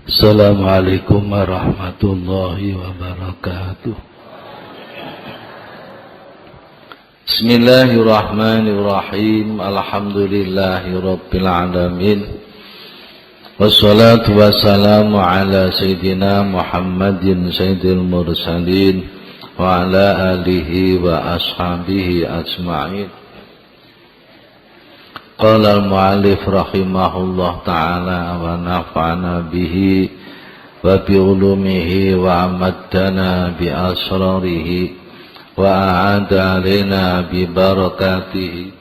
Assalamualaikum warahmatullahi wabarakatuh. Bismillahirrahmanirrahim. Alhamdulillahi rabbil alamin. Wassalatu wassalamu ala sayyidina Muhammadin sayyidil mursalin wa ala alihi wa ashabihi ajma'in. Qala al-mu'allif rahimahullah ta'ala wa nafa'ana bihi wa bi ulumihi wa amaddana bi asrarihi wa a'ada alaina bi barakatihi.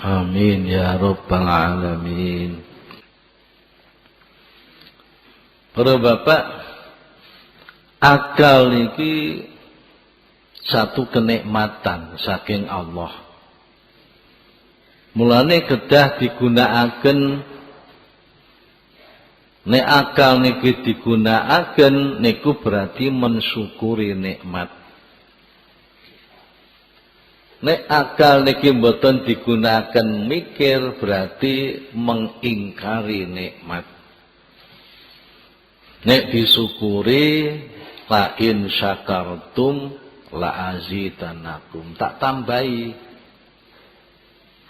Amin ya rabbal alamin. Para bapak, akal niki satu kenikmatan saking Allah. Mulane kedah digunakaken, nek akal niki digunakaken niku berarti mensyukuri nikmat. Nek akal niki mboten digunakan mikir berarti mengingkari nikmat. Nek disyukuri, la in syakartum la azidanakum, tak tambahi.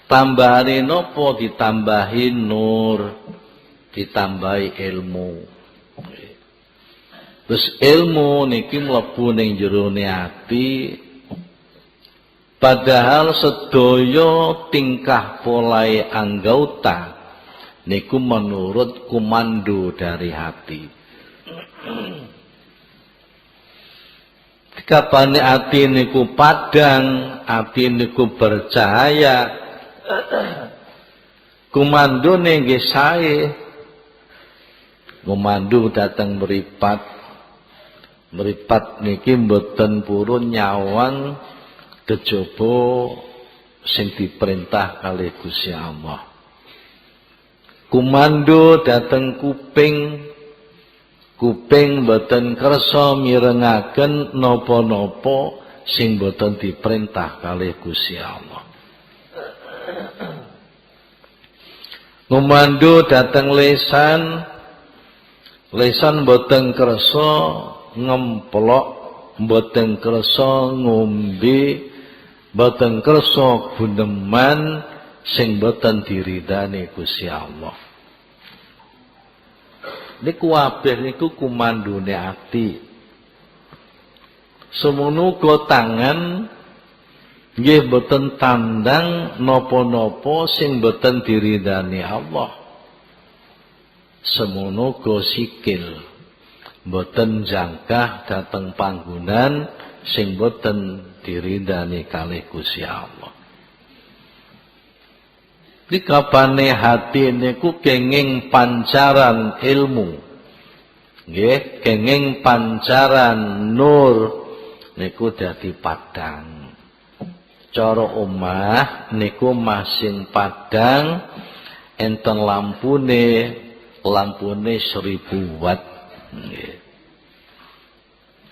Tambahin nopo, ditambahin nur, ditambahi ilmu. Terus ilmu niki mlebu ning jerone ati. Padahal sedaya tingkah polai anggota niku menurut komando dari hati. Kapane ati niku padang, ati niku bercahaya, komandone nggih sae. Komando dateng mripat. Mripat niki mboten purun nyawang kejaba sing diperintah kalih Gusti Allah. Komando dateng kuping. Kuping mboten kersa mirengaken napa-napa sing mboten diperintah kalih Gusti Allah. Ngomando dateng lesan, lesan mboten kersa ngemplok, mboten kersa ngombe, mboten kersa guneman sing mboten diridani Gusti Allah. Niku kabeh niku komandone ati. Semono uga tangan nggih boten tandang napa-napa sing boten diridani Allah. Semono uga sikil boten jangkah dhateng panggonan sing boten diridani kalih Gusti Allah. Dikapane hati niku kenging pancaran ilmu. Nggih, kenging pancaran nur niku dadi padang. Cara omah niku masing padang enten lampune 1000 watt. Nggih.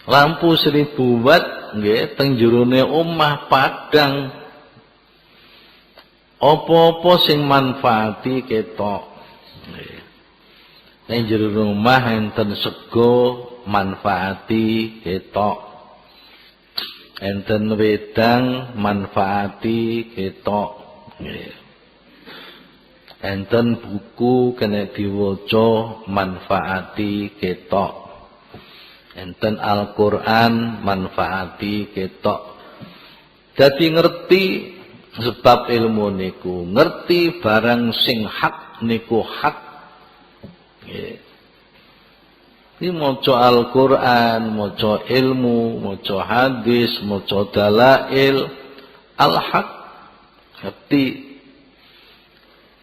Lampu 1000 watt nggih teng jerone omah padang. Apa-apa sing manfaati ketok. Nggih. Ning jero omah enten sego manfaati ketok. Enten wedang manfaati ketok. Enten buku kena diwaca manfaati ketok. Enten Al-Qur'an manfaati ketok. Dadi ngerti sebab ilmu niku, ngerti barang sing hak niku hak. Ini maca Al-Qur'an, maca ilmu, maca hadis, maca dalail, al-haq. Ngerti.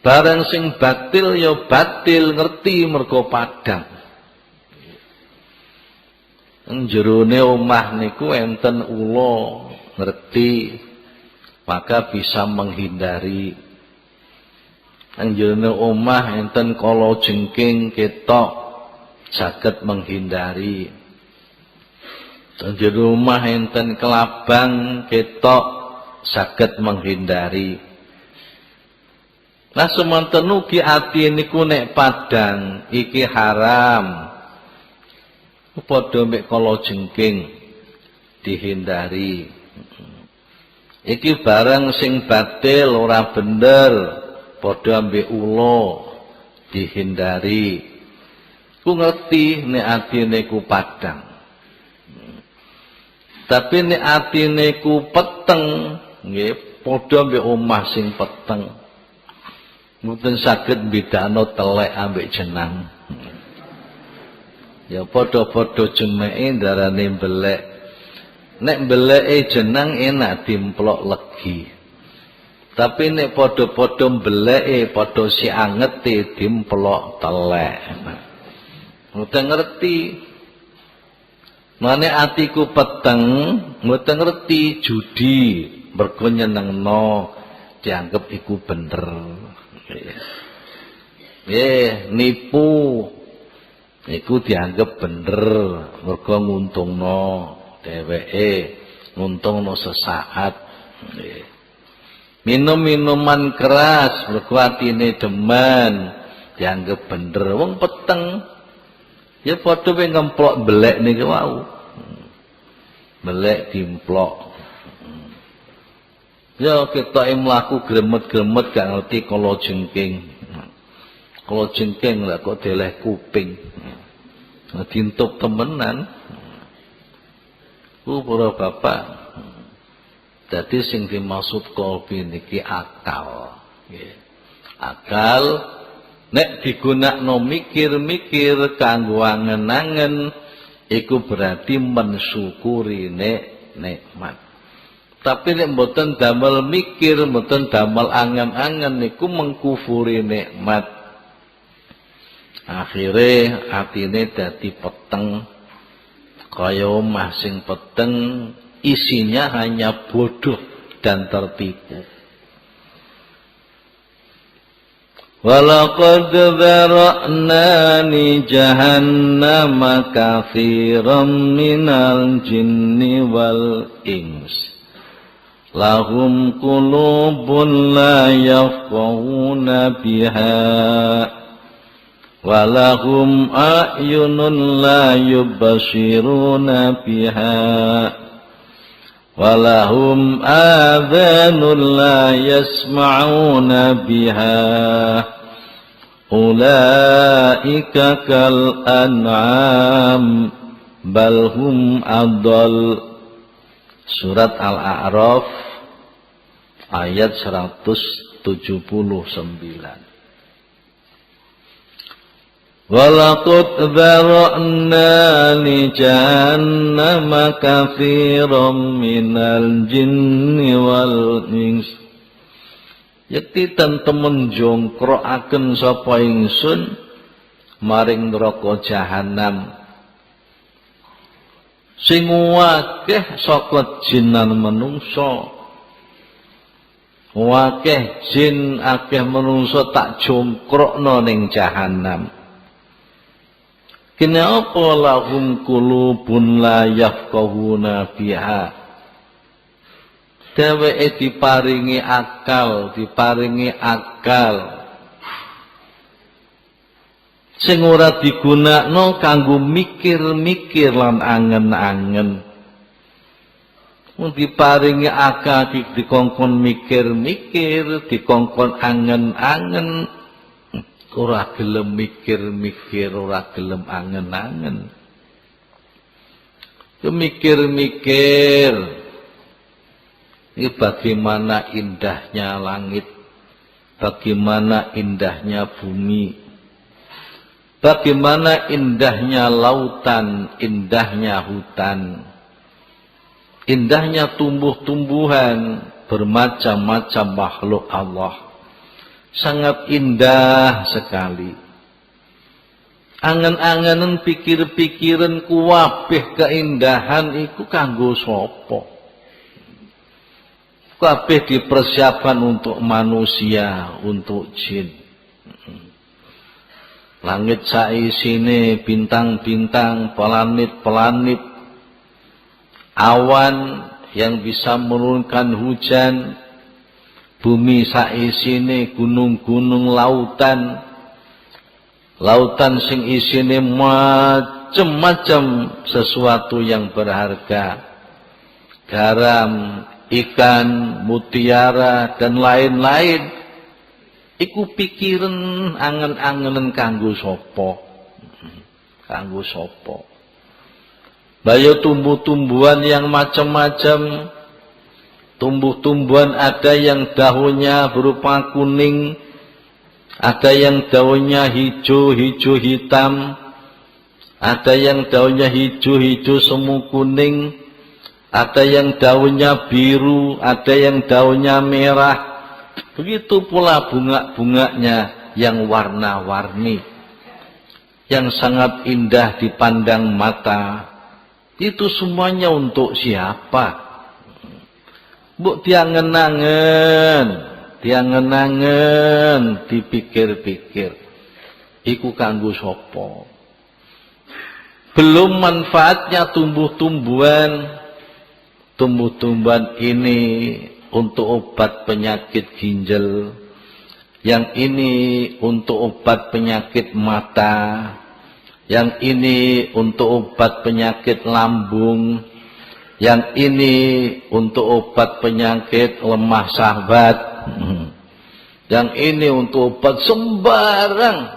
Barang sing batil ya batil, ngerti mergo padang. Jerone omah niku enten ula, ngerti, maka bisa menghindari. Jerone omah enten kala jengking ketok, saged menghindari. Di rumah enten kelabang ketok saged menghindari. Nah semanten ugi ati niku nek padhang iki haram. Padha mek kala jengking dihindari. Iki barang sing batil ora bener, padha ambek ula dihindari. Ku ngerti nek atine ku padhang. Tapi nek atine ku peteng, nggih padha ambek omah sing peteng. Mboten saged bedakno telek ambek jenang. Ya padha-padha jemeke darane mbelek. Nek mbeleke jenang enak dimplok legi. Tapi nek padha-padha mbeleke padha si angete dimplok telek. Mboten ngerti. Mane atiku peteng, mboten ngerti judi, mergo nyenengno dianggep iku bener. Nipu iku dianggep bener mergo nguntungno dheweke, nguntungno sesaat. Minum-minuman keras mergo atine demen dianggep bener. Wong peteng ya padha wae ngemplok belek niki wau. Belek dimplok. Ya ketoke mlaku gremet-gremet gak ngerti kala jengking. Kala jengking lha kok deleh kuping. Dintup temenan. Para bapak. Dadi sing dimaksud qalbi niki akal. Nggih. Akal nek digunakno mikir-mikir kanggo angen-angen iku berarti mensyukuri nikmat. Tapi nek mboten damel mikir, mboten damel angen-angen niku mengkufuri nikmat. Akhire atine dadi peteng. Kaya omah sing peteng isinya hanya bodoh dan tertipu. Walaqad dzara'na li jahannama katsiran minal jinni wal ins. Lahum qulubun la yafqahuna biha wa lahum a'yunun la yubsiruna biha wa lahum adhanun la yasma'una biha ulaika kal an'am bal hum adall. Surat Al-A'raf ayat 179. Walaqad dzara'na li jahannama katsiran minal jinni wal ins. Yakti temen jongkrokaken sapa ingsun maring neraka jahanam sing akeh saka jin lan manungsa. Akeh jin akeh manungsa tak jongkrokno ning jahanam. Kenapa lahum qulubun la yafqahuna biha? Dheweke diparingi akal sing ora digunakno kanggo mikir-mikir lan angen-angen. Mung diparingi akal dikongkon mikir-mikir, dikongkon angen-angen, ora gelem mikir-mikir, ora gelem angen-angen. Mikir-mikir ini bagaimana indahnya langit, bagaimana indahnya bumi, bagaimana indahnya lautan, indahnya hutan, indahnya tumbuh-tumbuhan, bermacam-macam makhluk Allah. Sangat indah sekali. Angen-angenan pikir-pikiran kuwabeh keindahan iku kanggo sapa? Kabeh dipersiapkan untuk manusia, untuk jin. Langit saisine bintang-bintang, planet-planet, awan yang bisa menurunkan hujan, Bumi saisine gunung-gunung, lautan sing isine macem-macem sesuatu yang berharga. Garam, ikan, mutiara dan lain-lain. Iku pikiran angen-angenen kanggo sapa? Kanggo sapa? Bayo tumbuh-tumbuhan yang macam-macam. Tumbuh-tumbuhan ada yang daunnya berupa kuning, ada yang daunnya hijau-hijau hitam, ada yang daunnya hijau-hijau semu kuning, ada yang daunnya biru, ada yang daunnya merah. Begitu pula bunga-bunganya yang warna-warni, yang sangat indah dipandang mata. Itu semuanya untuk siapa? Mbok diangen-angen, dipikir-pikir. Iku kanggo sapa? Belum manfaatnya tumbuh-tumbuhan. Tumbuh-tumbuhan ini untuk obat penyakit ginjal. Yang ini untuk obat penyakit mata. Yang ini untuk obat penyakit lambung. Yang ini untuk obat penyakit lemah syahwat. Yang ini untuk obat sembarang.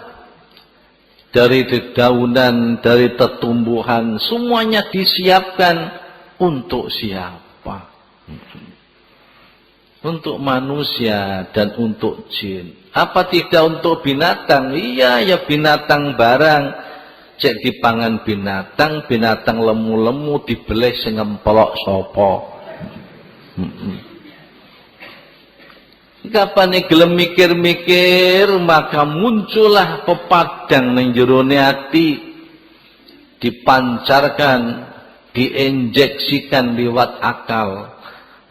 Dari dedaunan, dari tetumbuhan, semuanya disiapkan untuk siapa? Untuk manusia dan untuk jin. Apa tidak untuk binatang? Iya, ya binatang barang. Cek dipangan binatang, binatang lemu-lemu dibeleh sing ngemplok sapa. Kapane gelem mikir-mikir, maka muncullah pepadang ning jerone ati, dipancarkan, diinjeksikan liwat akal,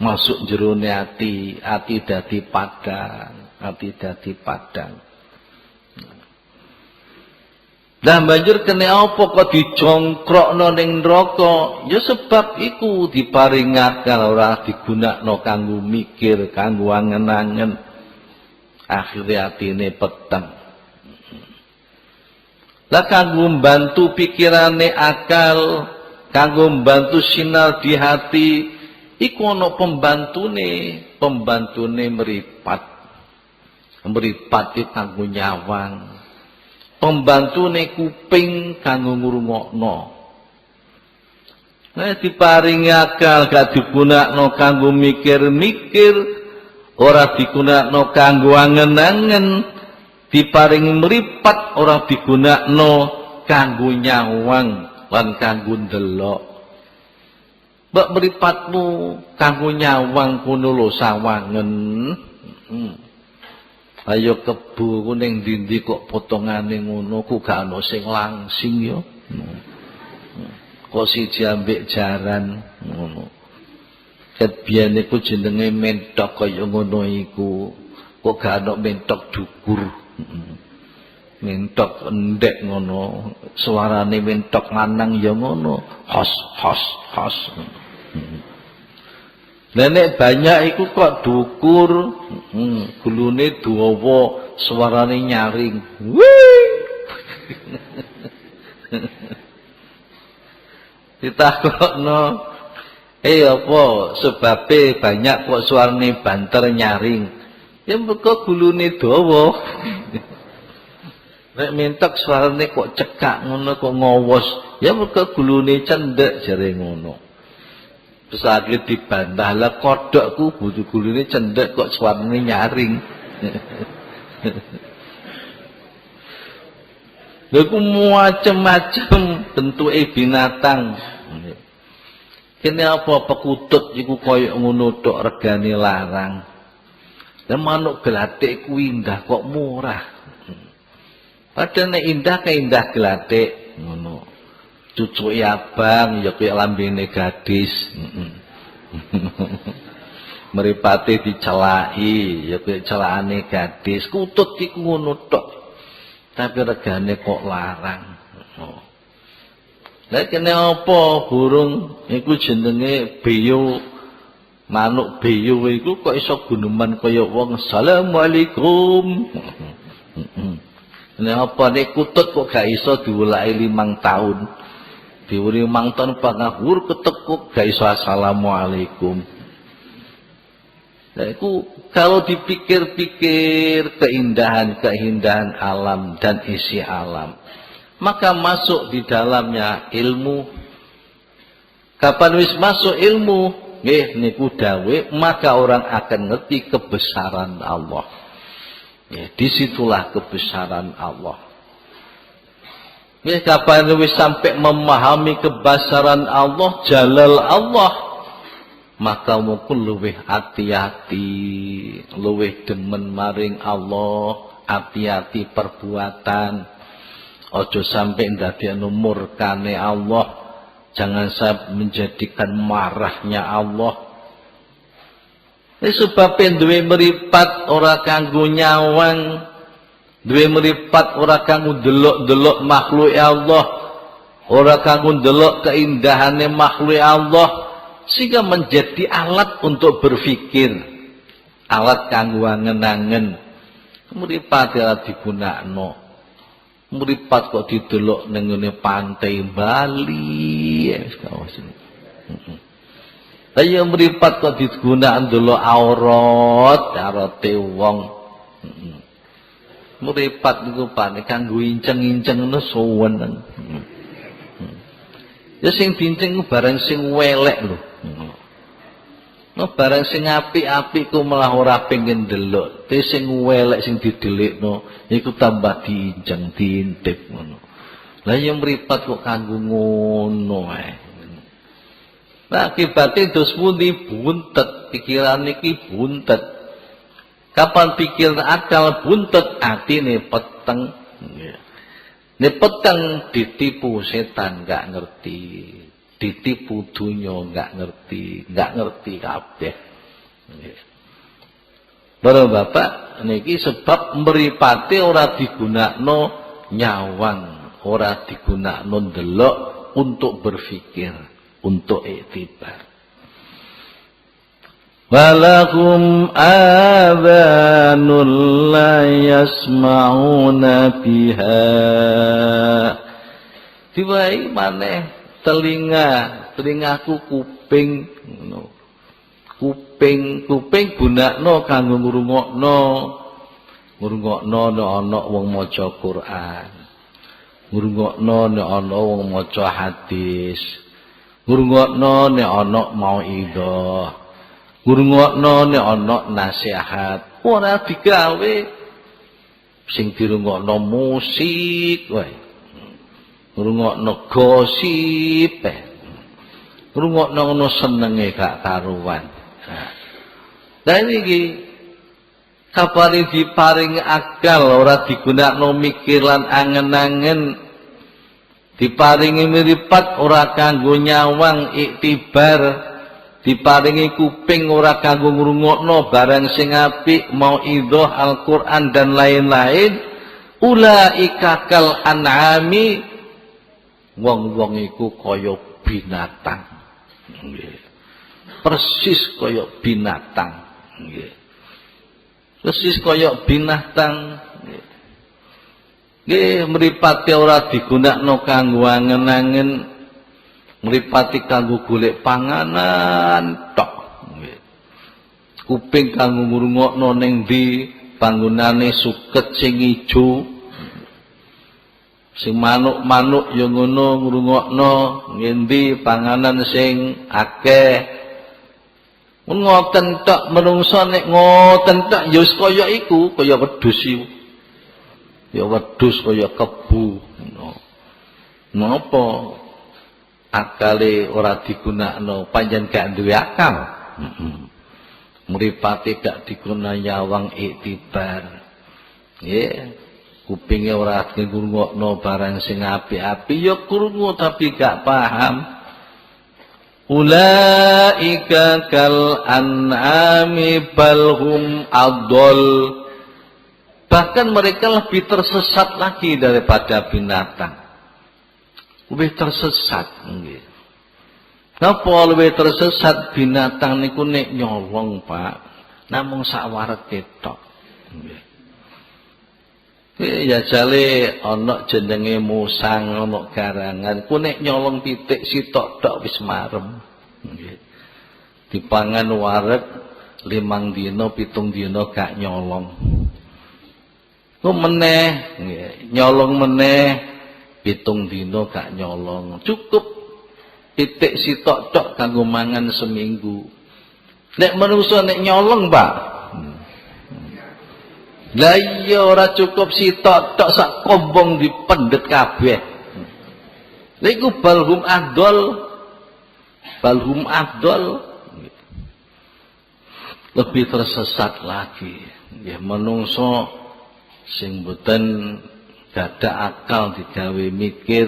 masuk jerone ati, ati dadi padang, ati dadi padang. Lah banjur kene apa kok dijongkrokno ning neraka? Ya sebab iku diparing akal ora digunakno kanggo mikir, kanggo angen-angen. Akhire atine peteng. Lah kanggo mbantu pikirane akal, kanggo mbantu sinar di hati, iku ana pembantune meripat. Meripat iki kanggo nyawang. Pembantune kuping kanggo ngrungokno. Nah diparingi akal gak digunakno kanggo mikir-mikir, ora digunakno kanggo angen-angen, diparingi mripat ora digunakno kanggo nyawang lan kanggo ndelok. Mbok mripatmu kanggo nyawang kono lho sawangen. Ayo kebu ku ning ndi kok potongane ngono ku gak ana sing langsing ya. Kok siji ambek jaran ngono. Ket biyen iku jenenge mentok kaya ngono iku. Kok gak ana mentok dukur. Mentok endek ngono. Suarane mentok lanang ya ngono. Hos hos hos. Nenek banyak iku kok dukur, gulune dawa, suarane nyaring. Wih. Ditakokno, apa sebabe banyak kok suarane banter nyaring? Ya mergo gulune dawa. Nek mentok suarane kok cekak ngono kok ngowos, ya mergo gulune cendhek jare ngono. Terus akhirnya dibantah lah kodokku butuh gulune cendek kok suarane nyaring. Lalu macam-macam bentuke binatang. Kene apa pekutut iku koyo ngono tok regane larang. Lah manuk gelatik kuwi indah kok murah. Padahal nek indah ka indah gelatik ngono. Cucuke abang ya kaya lambene gadis. Mripate dicelaki ya kaya celakane gadis. Kutut iku ngono tok. Tapi regane kok larang. Lah kene apa burung iku jenenge beo Manuk beyo iku kok iso guneman kaya wong Assalamualaikum. Nek apa nek kutut kok gak iso diwulaki 5 tahun. Diwuri 5 tahun pangahur ketekuk gak iso Assalamualaikum. Nah, itu kalau dipikir-pikir keindahan-keindahan alam dan isi alam, maka masuk di dalamnya ilmu. Kapan wis masuk ilmu, nggih niku dawe, maka orang akan ngerti kebesaran Allah. Ya, disitulah kebesaran Allah. Nggih kapan wis sampai memahami kebesaran Allah, jalal Allah, maka mukul luwih hati-hati, luwih demen maring Allah, hati-hati perbuatan. Ojo sampai ndadekno murkane Allah, jangan sampai menjadikan marahnya Allah. Ini sebabnya duwe meripat ora kanggo nyawang, duwe meripat ora kanggo delok-delok makhluk Allah, ora kanggo delok keindahannya makhluk Allah. Sehingga menjadi alat untuk berpikir, alat kanggo angen-angen. Mripat ora digunakno. Mripat kok didelok ning ngene pantai Bali. Ayo mripat kok digunakno delok aurate wong. Mripat niku pane kanggo inceng-inceng ngono suwen. Ya sing dinceng barang sing welek lho. No barang sing apik-apik ku malah ora pengen delok. Te sing welek sing didelikno iku tambah diinceng, diintip ngono. Lah ya mripat kok kanggo ngono ae. Nah akibate dos pundi buntet, pikiran iki buntet. Kapan pikiran akal buntet, atine peteng. Nek peteng ditipu setan gak ngerti. Ditipu dunya gak ngerti kabeh. Bapak niki sebab mripate ora digunakno nyawang, ora digunakno ndelok untuk berpikir, untuk iktibar. Walakum adhanul la yasma'una biha. Diwai maneh telingaku kuping ngono. Kuping gunakno kanggo ngrungokno nek ana wong maca Quran. Ngrungokno nek ana wong maca hadis. Ngrungokno nek ana mauidhah. Ngrungokno nek ana nasihat. Ora digawe sing dirungokno musik wae. Ngrungokno gosip. Ngrungokno ngono senenge gak karuan. Nah iki kapare diparing akal ora digunakno mikir lan angen-angen, diparingi mripat ora kanggo nyawang iktibar, diparingi kuping ora kanggo ngrungokno barang sing apik, mauidhah Al-Qur'an dan lain-lain. Ulaika kal an'ami, wong-wong iku kaya binatang. Nggih. Persis kaya binatang. Nggih. Persis kaya binatang. Nggih, mripate ora digunakno kanggo angen-angen, mripate kanggo golek panganan tok. Nggih. Kuping kanggo ngrungokno ning ndi panggonane suket sing ijo. Sing manuk-manuk ya ngono ngrungokno ngendi panganan sing akeh. Ngoten tok menungso nek ngoten tok ya wis kaya iku, kaya wedhus iku. Ya wedhus kaya kebu. Napa akale ora digunakno, pancen gak duwe akal. Mripate gak diguna nyawang iktibar. Nggih. Kupinge ora ngrungokno barang sing apik-apik ya krungu tapi gak paham. Ulaika kal an'ami balhum adol. Bahkan mereka lebih tersesat lagi daripada binatang. Lebih tersesat. Napa luwih tersesat binatang niku nek nyolong, Pak? Namung sawareg ketok. Nggih. Ya jale ana jenenge musang, ana garangan, ku nek nyolong titik sitok tok wis marem. Nggih. Dipangan wareg 5 dina 7 dina gak nyolong. Ku meneh nggih, nyolong meneh 7 dina gak nyolong. Cukup titik sitok tok kanggo mangan seminggu. Nek manusa nek nyolong, Pak. Lah iya ora cukup sitok tok sak kombong dipendet kabeh. Niku balhum adol. Balhum adol. Lebih tersesat lagi. Ya manungsa sing boten gadah akal digawe mikir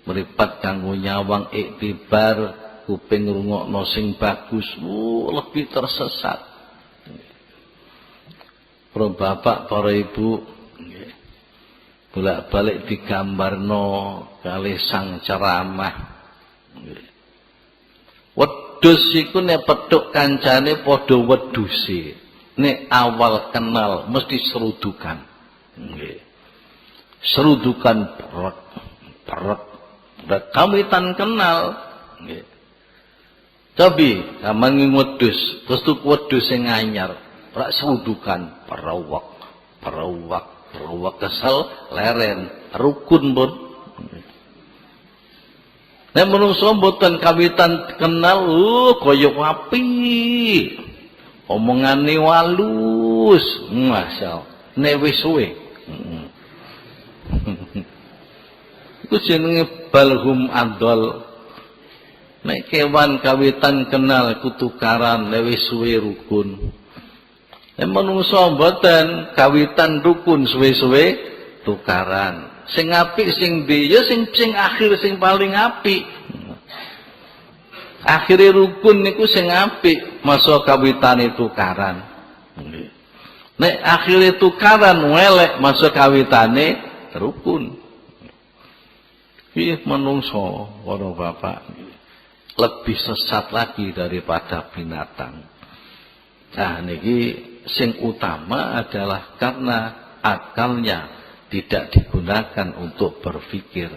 meripat kanggo nyawang iktibar kuping ngrungokno sing bagus lebih tersesat. Para bapak, para ibu nggih. Bolak-balik digambarno kalih sang ceramah. Nggih. Wedhus iku nek petuk kancane padha wedhuse. Nek awal kenal mesti serudukan. Nggih. Serudukan perek. Udah kawitan kenal, nggih. Cobi, sampeyan wedhus, terus tuku wedhus sing anyar, ora serudukan, perawak kesel, leren, rukun pun. Nek menungso mboten kawitan kenal, kaya api. Omongane walus, masyaallah. Nek wis suwe. Iku jenenge balhum adol. Nek kewan kawitan kenal kutukaran lewe suwe rukun. Nek manungsa mboten kawitan rukun suwe-suwe tukaran. Sing apik sing ndi ya sing akhir sing paling apik. Akhire rukun niku sing apik, masa kawitane tukaran. Nek akhire tukaran welek, masa kawitane rukun. Ih menungso, para bapak, lebih sesat lagi daripada binatang. Nah, niki sing utama adalah karena akalnya tidak digunakan untuk berpikir,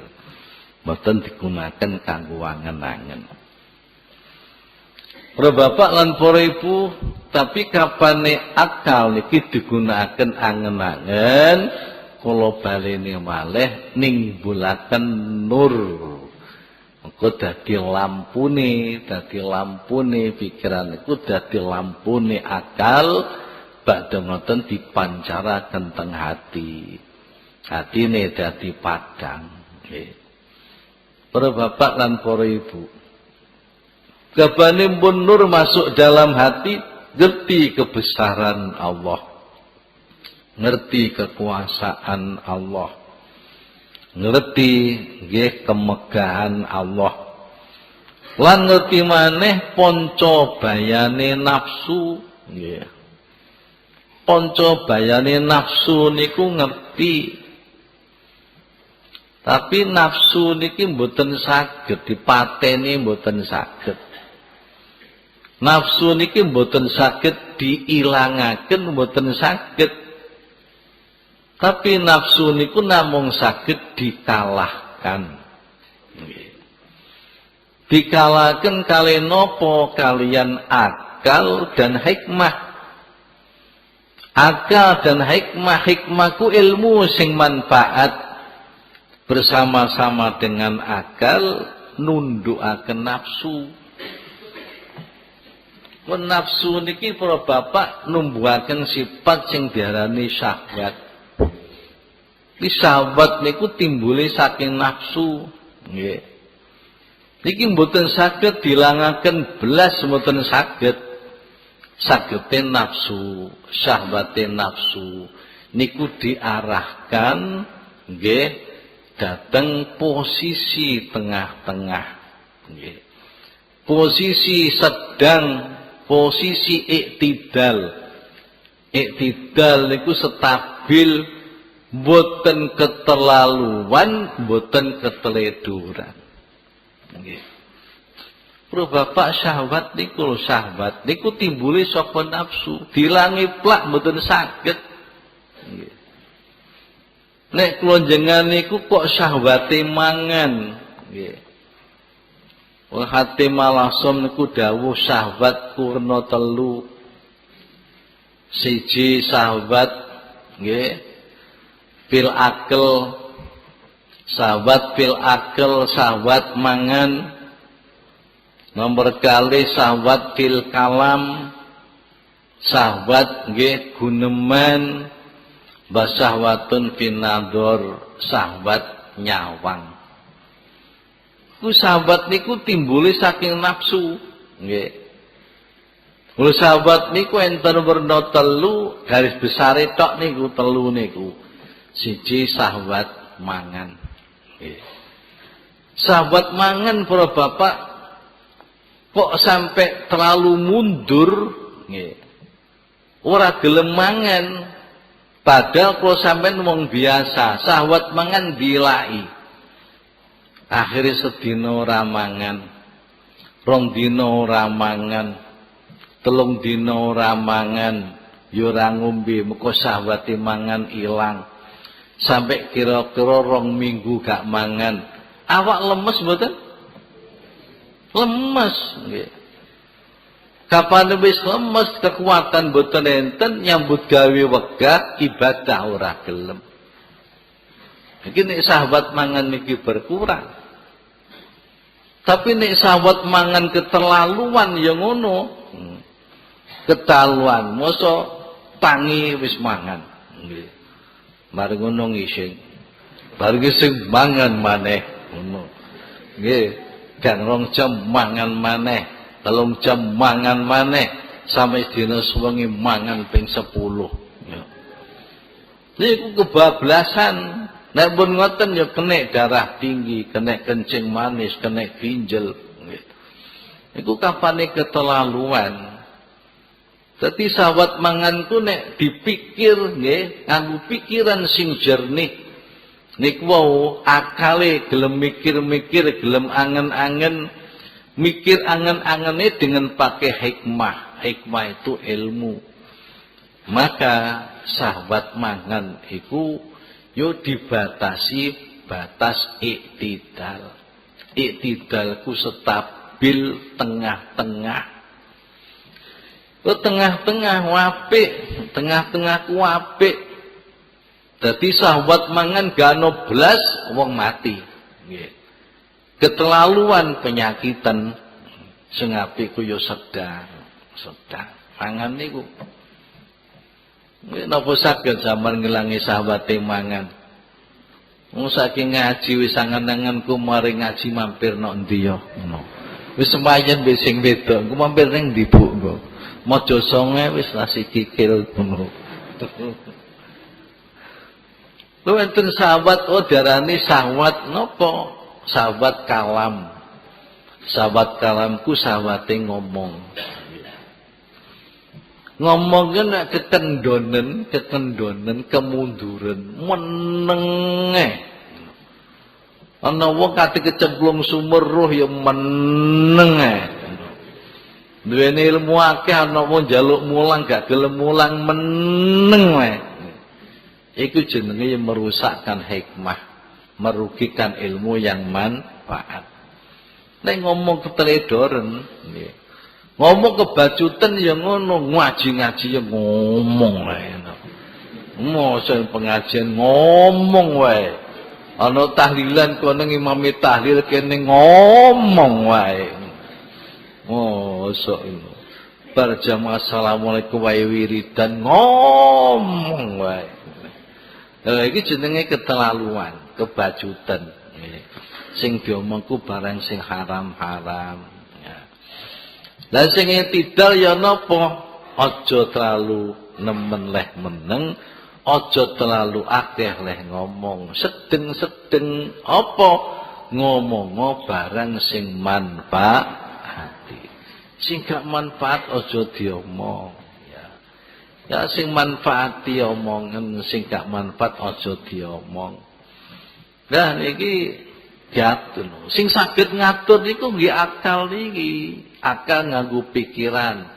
mboten digunakan kanggo angen-angen. Para bapak lan para ibu, tapi kapane akal niki digunakan angen-angen, kula balene malih ningbulaken nur. Engko dadi lampune pikiran iku dadi lampune akal badhe ngoten dipancaraken teng hati. Hatine dadi padhang. Nggih. Para bapak lan para ibu. Gabane pun nur masuk dalam hati, ngerti kebesaran Allah. Ngerti kekuasaan Allah, ngerti nggih kemegahan Allah, lan ngerti maneh panca bayane nafsu, nggih. Panca bayane nafsu niku ngerti. Tapi nafsu niki mboten saged dipateni, mboten saged. Nafsu niki mboten saged diilangaken, mboten saged. Tapi nafsu niku namung saged dikalahkan. Dikalahkan kali nopo kalian akal dan hikmah. Akal dan hikmahku ilmu sing manfaat bersama-sama dengan akal nundukaken nafsu. Nafsu niki para bapak numbuhaken sifat sing diarani syahwat. Iki syahwat niku timbule saking nafsu, nggih. Niki mboten saged dilangaken belas, mboten saged. Sagete nafsu, syahwate nafsu niku diarahkan nggih dhateng posisi tengah-tengah, nggih. Posisi sedang, posisi iktidal. Iktidal niku stabil, mboten keterlaluan, mboten keteleduran. Nggih. Pro bapak syahwat niku lho, syahwat niku timbule saka nafsu, dilangi plak mboten saged. Nggih. Nek kula jenengan niku kok syahwate mangan, nggih. Wong Hatim Al-Asam niku dawuh syahwat kurna 3. Siji syahwat nggih fil akal, syahwat fil akal, syahwat mangan. Nomor kali syahwat fil kalam, syahwat nggih guneman, basahwatun finador, syahwat nyawang. Ku syahwat niku timbule saking nafsu, nggih. Ku syahwat niku enten werna 3, garis besare tok niku 3 niku. Siji syahwat mangan. Nggih. Syahwat mangan para bapak kok sampai terlalu mundur, nggih. Ora gelem mangan, padahal kalau sampean wong biasa, syahwat mangan dilai. Akhire sedina ora mangan, 2 dina ora mangan, 3 dina ora mangan, ya ora ngombe, mengko syahwate mangan ilang. Sampai kira-kira 2 minggu gak mangan. Awak lemes mboten? Lemes nggih. Kapan wis lemes kekuatan boten enten nyambut gawe wegah ibadah ora gelem. Iki nek sahabat mangan niki berkurang. Tapi nek sahabat mangan keterlaluan ya ngono. Keterlaluan, mosok tangi wis mangan. Nggih. Mari ngono ngising. Bar ngising mangan maneh ngono. Nggih. Gang 2 jam mangan maneh, 3 jam mangan maneh, sampai dina suwengi mangan ping 10. Ya. Niku kebablasan. Nek pun ngoten ya kena darah tinggi, kena kencing manis, kena ginjal. Niku kapane keterlaluan. Dadi sahabat mangan ku nek dipikir nggih, nganggo pikiran sing jernih. Niku wau akale gelem mikir-mikir, gelem angen-angen, mikir angen-angene dengan pakai hikmah. Hikmah itu ilmu. Maka sahabat mangan iku yo dibatasi batas iktidal. Iktidalku stabil tengah-tengah. Tengah-tengah apik, tengah-tengah ku apik. Dadi sahabat mangan gak ono blas wong mati. Nggih. Keterlaluan penyakitan sing apik ku yo sedang. Mangan niku. Nggih napa saged sampean ngelangi sahabate mangan. Wong saking ngaji wis angen-angenku mari ngaji mampir nok endi yo ngono. Wis sembahyang wis sing wedok, ku mampir ning ndi Bu engko. Maja songe wis nasi kikil ngono. Lu enten sahabat darani sahabat nopo? Sahabat kalam. Sahabat kalamku sahabate ngomong. Ngomongnya nak kekendonen, kemunduran, menenge. Ana wong kate kecemplung sumur roh ya menenge. Duweni ilmu akeh ana wong njaluk mulang gak gelem mulang meneng wae. Iku jenenge merusakkan hikmah, merugikan ilmu yang manfaat. Nek ngomong keteledoren, ngomong kebacutan ya ngono, ngaji-ngaji ya ngomong wae. Mosok pengajian ngomong wae. Ana tahlilan kono ngimami tahlil kene ngomong wae. Mosok ngono. Bar jamaah assalamualaikum wae wiridan ngomong wae. Iki jenenge keterlaluan, kebajutan. Sing diomongku barang sing haram-haram. Lah sing tidal ya napa? Aja terlalu nemen leh meneng, aja terlalu akeh leh ngomong. Sedeng-sedeng apa? Ngomong barang sing manfaat. Sing gak manfaat aja diomong. Ya sing manfaat diomongen, sing gak manfaat aja diomong. Nah niki diatur. Sing saged ngatur niku nggih akal niki. Akal nganggo pikiran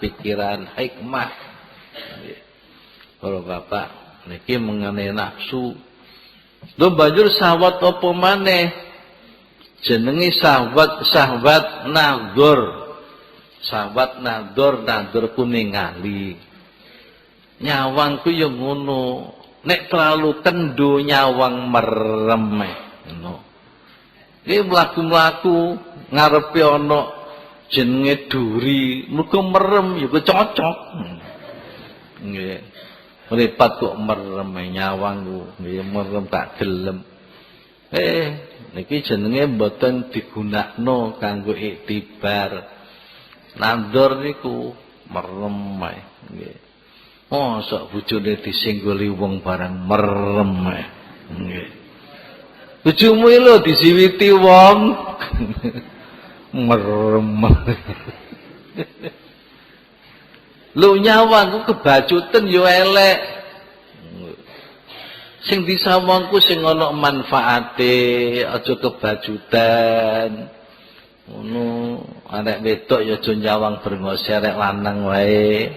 hikmah. Nggih. Para bapak niki mengenai nafsu. Lho banjur syahwat apa maneh? Jenenge syahwat nadzur. Syahwat nadzur ku ningali. Nyawang ku yo ngono. Nek terlalu kendho nyawang merem ngono. Iki mlaku-mlaku ngarepe ana jenenge duri, muga merem ya cocok. Nggih. Mripat kok merem nyawang ku, nggih merem tak gelem. Niki jenenge mboten digunakno kanggo iktibar. Nandor niku merem nggih. Mosok bojone disenggoli wong barang merem nggih. Bojomu lho disiwiti wong merem. Lho nyawang ku kebajuten yo elek. Sing disawangku sing ana manfaate, aja kebajutan. Ngono, arek wedok ya aja nyawang brengose arek lanang wae.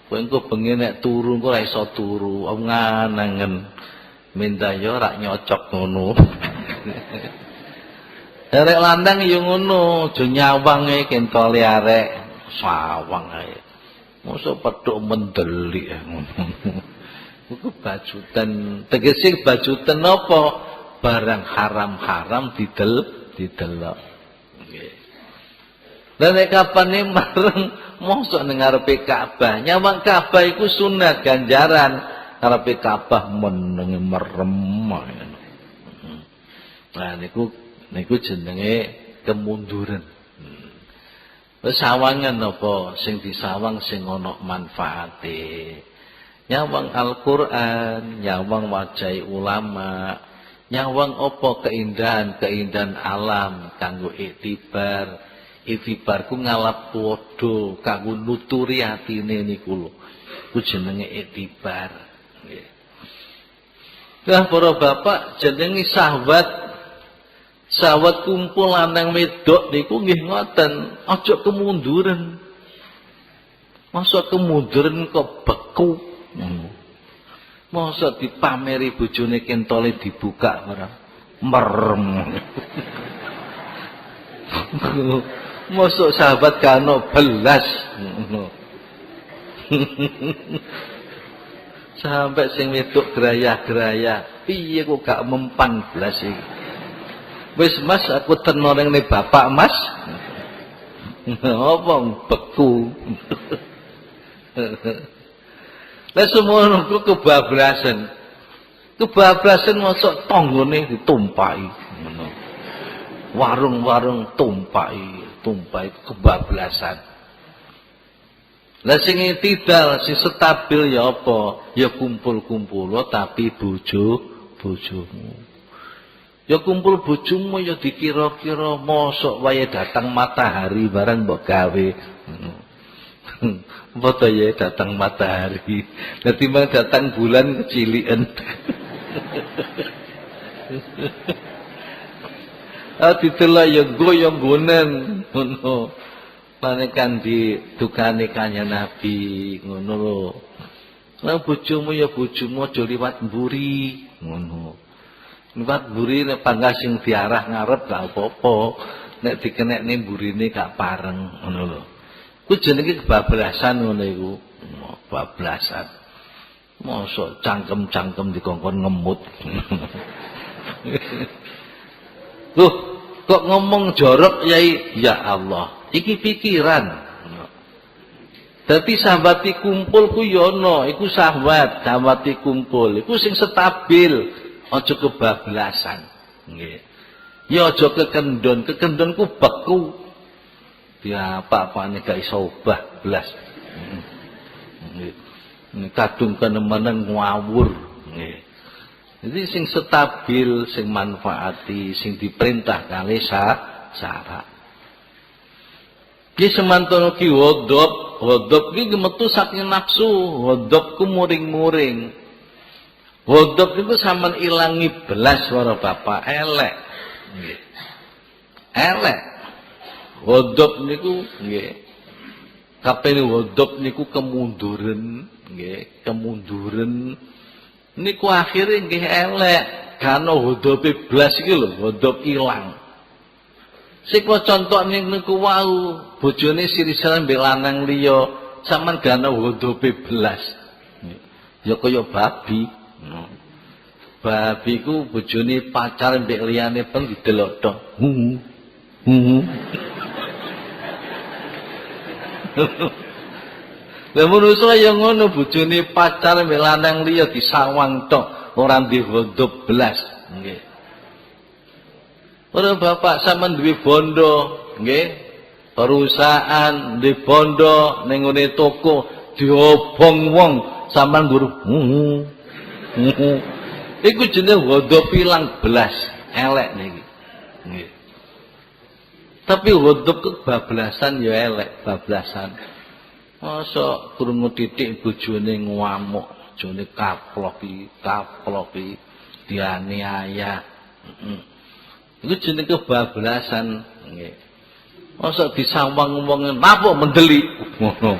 Kowe engko bengi nek turu engko ora iso turu, nganangen. Minta yo ora nyocok ngono. Arek lanang yo ngono, aja nyawang e kentole arek sawang ae. Mosok pedhok mendelik ngono. Iku bajutan, tegese bajutan apa? Barang haram-haram didelok. Nggih. Lah nek kapane mareng mosok ning ngarepe Ka'bah. Nyawang Ka'bah iku sunat ganjaran. Ngarepe Ka'bah meneng merem. Nah niku jenenge kemunduran. Wis sawangan apa sing disawang sing ana manfaate. Nyawang Al-Qur'an, nyawang wajah ulama, nyawang apa keindahan alam kanggo iktibar. Iktibar ku ngalap padha kanggo nuturi atine niku lho. Ku jenenge iktibar. Nggih. Lah para bapak jenenge syahwat kumpul lanang wedok niku nggih ngoten, aja kemunduran. Masa kemunduran kok beku. Masa dipameri bojone kentole dibuka ora merem. Mosok sahabat kano belas. Sampai sing wedok gerayah-gerayah, piye kok gak mempan belas iki. Wis Mas aku terno ning bapak Mas. Apa beku. Lah semono ku kebablasan. Kebablasan mosok tanggane ditumpaki ngono. Warung-warung tumpaki kebablasan. Lah sing tidal sing stabil ya apa? Ya kumpul-kumpul tapi bojomu. Ya kumpul bojomu ya dikira-kira mosok wae datang matahari barang mbok gawe. Apa ya datang matahari. Dadi mah datang bulan kecilian. Ditelok ya goyong-gonen ngono. Panekan di dukane kanjeng Nabi ngono lho. Lah bojomu ya bojomu aja liwat mburi ngono. Liwat mburi nek panggas sing diarah ngarep gak apa-apa. Nek dikenekne mburine gak pareng ngono lho. Ku jenenge kebablasan ngono iku. Bablasan. Mosok cangkem-cangkem dikongkon ngemut. Loh, kok ngomong jorok yai? Ya Allah, iki pikiran. Dadi sahabati kumpul ku yono, iku sahabati kumpul, iku sing stabil, aja kebablasan. Nggih. Ya aja kekendon ku beku. Ya apa-apane gak iso obah blas. Nggih. Kadung kenemen ngawur. Nggih. Jadi sing stabil, sing manfaati, sing diperintah kali syarat. Ki semantono ki wadab ki metu saking nafsu, wadab ku muring-muring. Wadab niku sampean ilangi belas para bapak elek. nggih. Elek. Ghadab niku nggih. Kapene ghadab niku kemunduran, nggih, kemunduran. Niku akhire nggih elek. Kana ghadabe blas iki lho, ghadab ilang. Sing contoh niku wau, bojone sirisan mbek lanang liya, sampean gana ghadabe blas. Ya kaya babi. Babi ku bojone pacar mbek liyane peng didelok tok. Lah manusa ya ngono bojone pacar mbek lanang liya disawang tok, ora ndek ghadab blas. Nggih. Ora bapak sampean duwe bondo, nggih. Perusahaan di bondo ning ngene toko diobong wong sampean guru. Iku jenenge ghadab ilang blas, elek niki. Nggih. Tapi ghadab kebablasan ya elek, bablasan. Masa krungu titik bojone ngamuk, bojone kaploki, dianiaya. Iku jenenge kebablasan, nggih. Masa disawang wong napa mendeli ngono.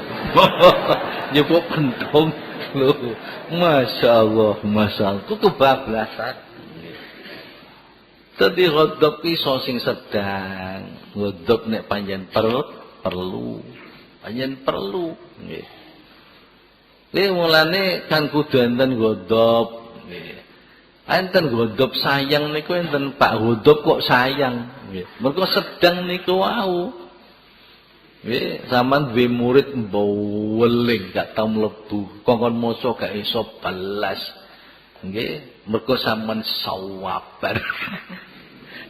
Nyebut pentung lho. Masyaallah, masyaallah. Ku kebablasan. Dadi ghadab iso sing sedang. Ghadab nek panjen perlu. Panjen perlu nggih. Nggih mulane kan kudu enten ghadab nggih. Enten ghadab sayang niku enten Pak ghadab kok sayang nggih. Mergo sedang niku wau. Nggih, sampean duwe murid mboweling gak tau mlebu, kongkon maca gak iso balas. Nggih, mergo sampean sawabar.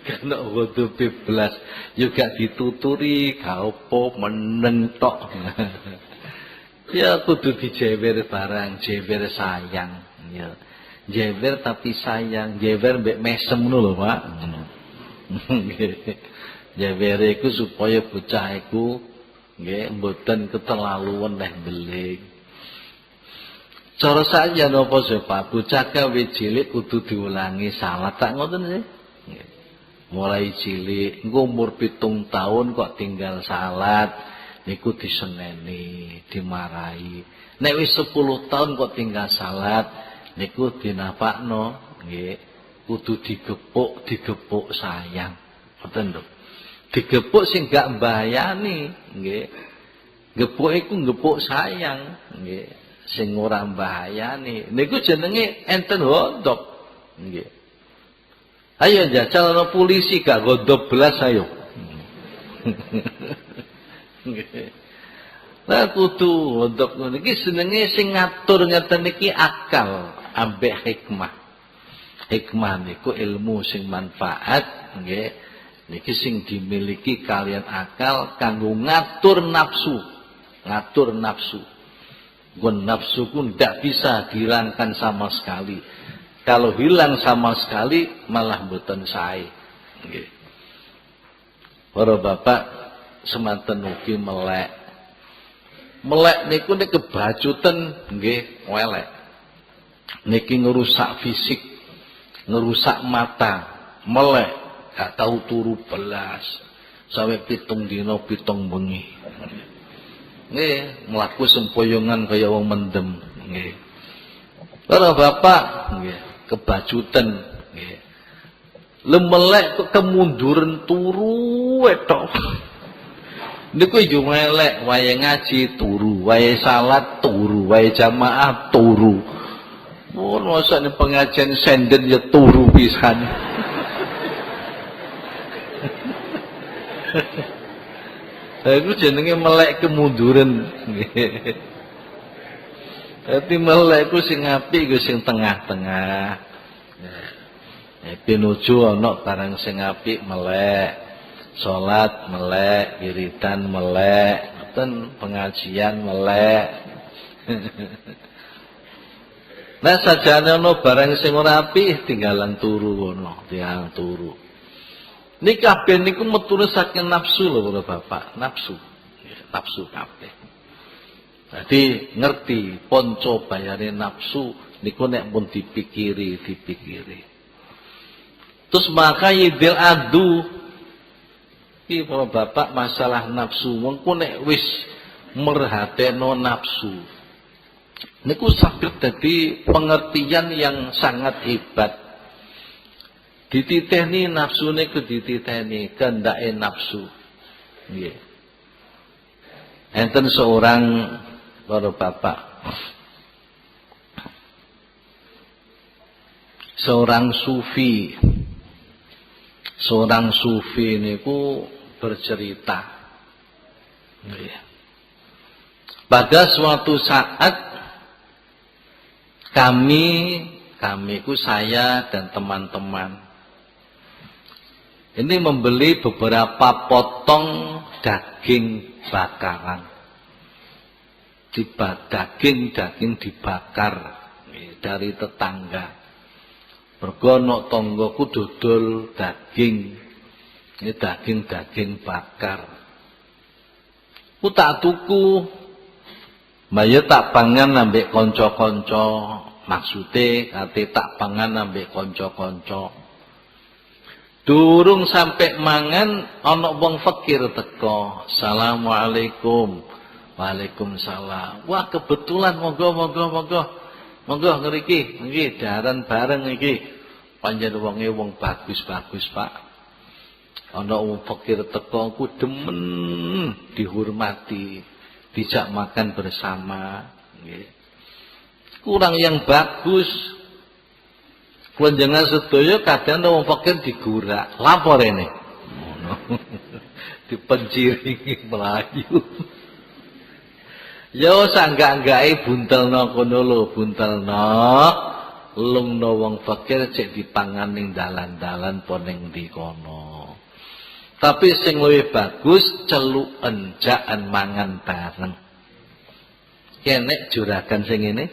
Karena ghadab belas juga dituturi gak apa meneng tok. Ya kudu dijewer barang, jewer sayang ya. Jewer tapi sayang, jewer mbek mesem ngono lho, Pak. Jewer iku supaya bocah iku nggih mboten keterlaluan neh beling. Cara saja napa sih Pak, bocah gawe cilik kudu diulangi salat tak ngoten sih. Mulai cilik, engko umur 7 tahun kok tinggal salat, niku diseneni, dimarahi. Nek wis 10 tahun kok tinggal salat, niku dinapakno, nggih, kudu digepuk sayang. Ngoten lho. Digepuk sing gak mbayani, nggih. Gepuk iku gepuk sayang, nggih. Sing ora mbayani. Niku jenenge enten ghadab, nggih. Ayo jajal ana polisi gak ghadab belas ayo. Lah kudu ghadab ngono iki senenge sing ngatur ngeten iki akal ambek hikmah. Hikmah niku ilmu sing manfaat nggih. Niki sing dimiliki kalian akal kanggo ngatur nafsu. Ngatur nafsu. Gun nafsu ku ndak bisa dihilangkan sama sekali. Kalau hilang sama sekali malah mboten sae. Nggih. Para bapak semanten ugi melek. Melek niku nek kebacutan nggih elek. Niki ngerusak fisik, ngerusak mata, melek, gak tahu turu belas. Sampai 7 dina 7 bengi. Nggih, mlaku sempoyongan kaya wong mendem, nggih. Para bapak nggih kebajutan nggih. Lemelek kok kemunduran turu etok. Niku yo melek wae ngaji turu, wae salat turu, wae jamaah turu. Mun mosok pengajian senden ya turu pisan. Iku jenenge melek kemunduran nggih. Dadi melek ku sing apik ku sing tengah-tengah. Pinuju ana barang sing apik melek. Salat melek, wiridan melek, ngoten pengajian melek. Nah sajane ana barang sing ora apik tinggalan turu ngono, tiyang turu. Niki kabeh niku metune saking nafsu lho para bapak, nafsu. Nafsu kabeh. Jadi ngerti ponco bayare nafsu niku nek pun dipikiri. Terus maka yidil adu. Iki bapak masalah nafsu. Mengko nek wis merhateno nafsu. Niku saged dadi pengertian yang sangat hebat. Dititeni nafsu niku dititeni kendake nafsu. Nggih. Enten seorang para bapak, seorang sufi niku bercerita. Pada suatu saat kamiku saya dan teman-teman ini membeli beberapa potong daging bakaran. Daging dibakar dari tetangga. Mergo ana tanggaku dodol daging. Ini daging bakar. Ku tak tuku. Mbaya tak pangan ambek kanca-kanca. Maksude kate tak pangan ambek kanca-kanca. Durung sampai mangan ana wong fakir teko. Assalamualaikum. Waalaikumsalam. Wah kebetulan monggo. Monggo ngriki, nggih daran bareng iki. Panjen wonge wong bagus-bagus, Pak. Ana wong fakir teko ku demen dihormati, dijak makan bersama, nggih. Kurang yang bagus. Kunjangan sedaya kadang wong fakir digurak. Lapor ini. Ngono. Dipenjiringi melayu. Ya sanggak-anggake buntelno kono lho, buntelno lungno wong fakir cek dipangan ning dalan-dalan po ning ndi kono. Tapi sing luwih bagus celuken jakan mangan bareng. Kenek juragan sing ngene.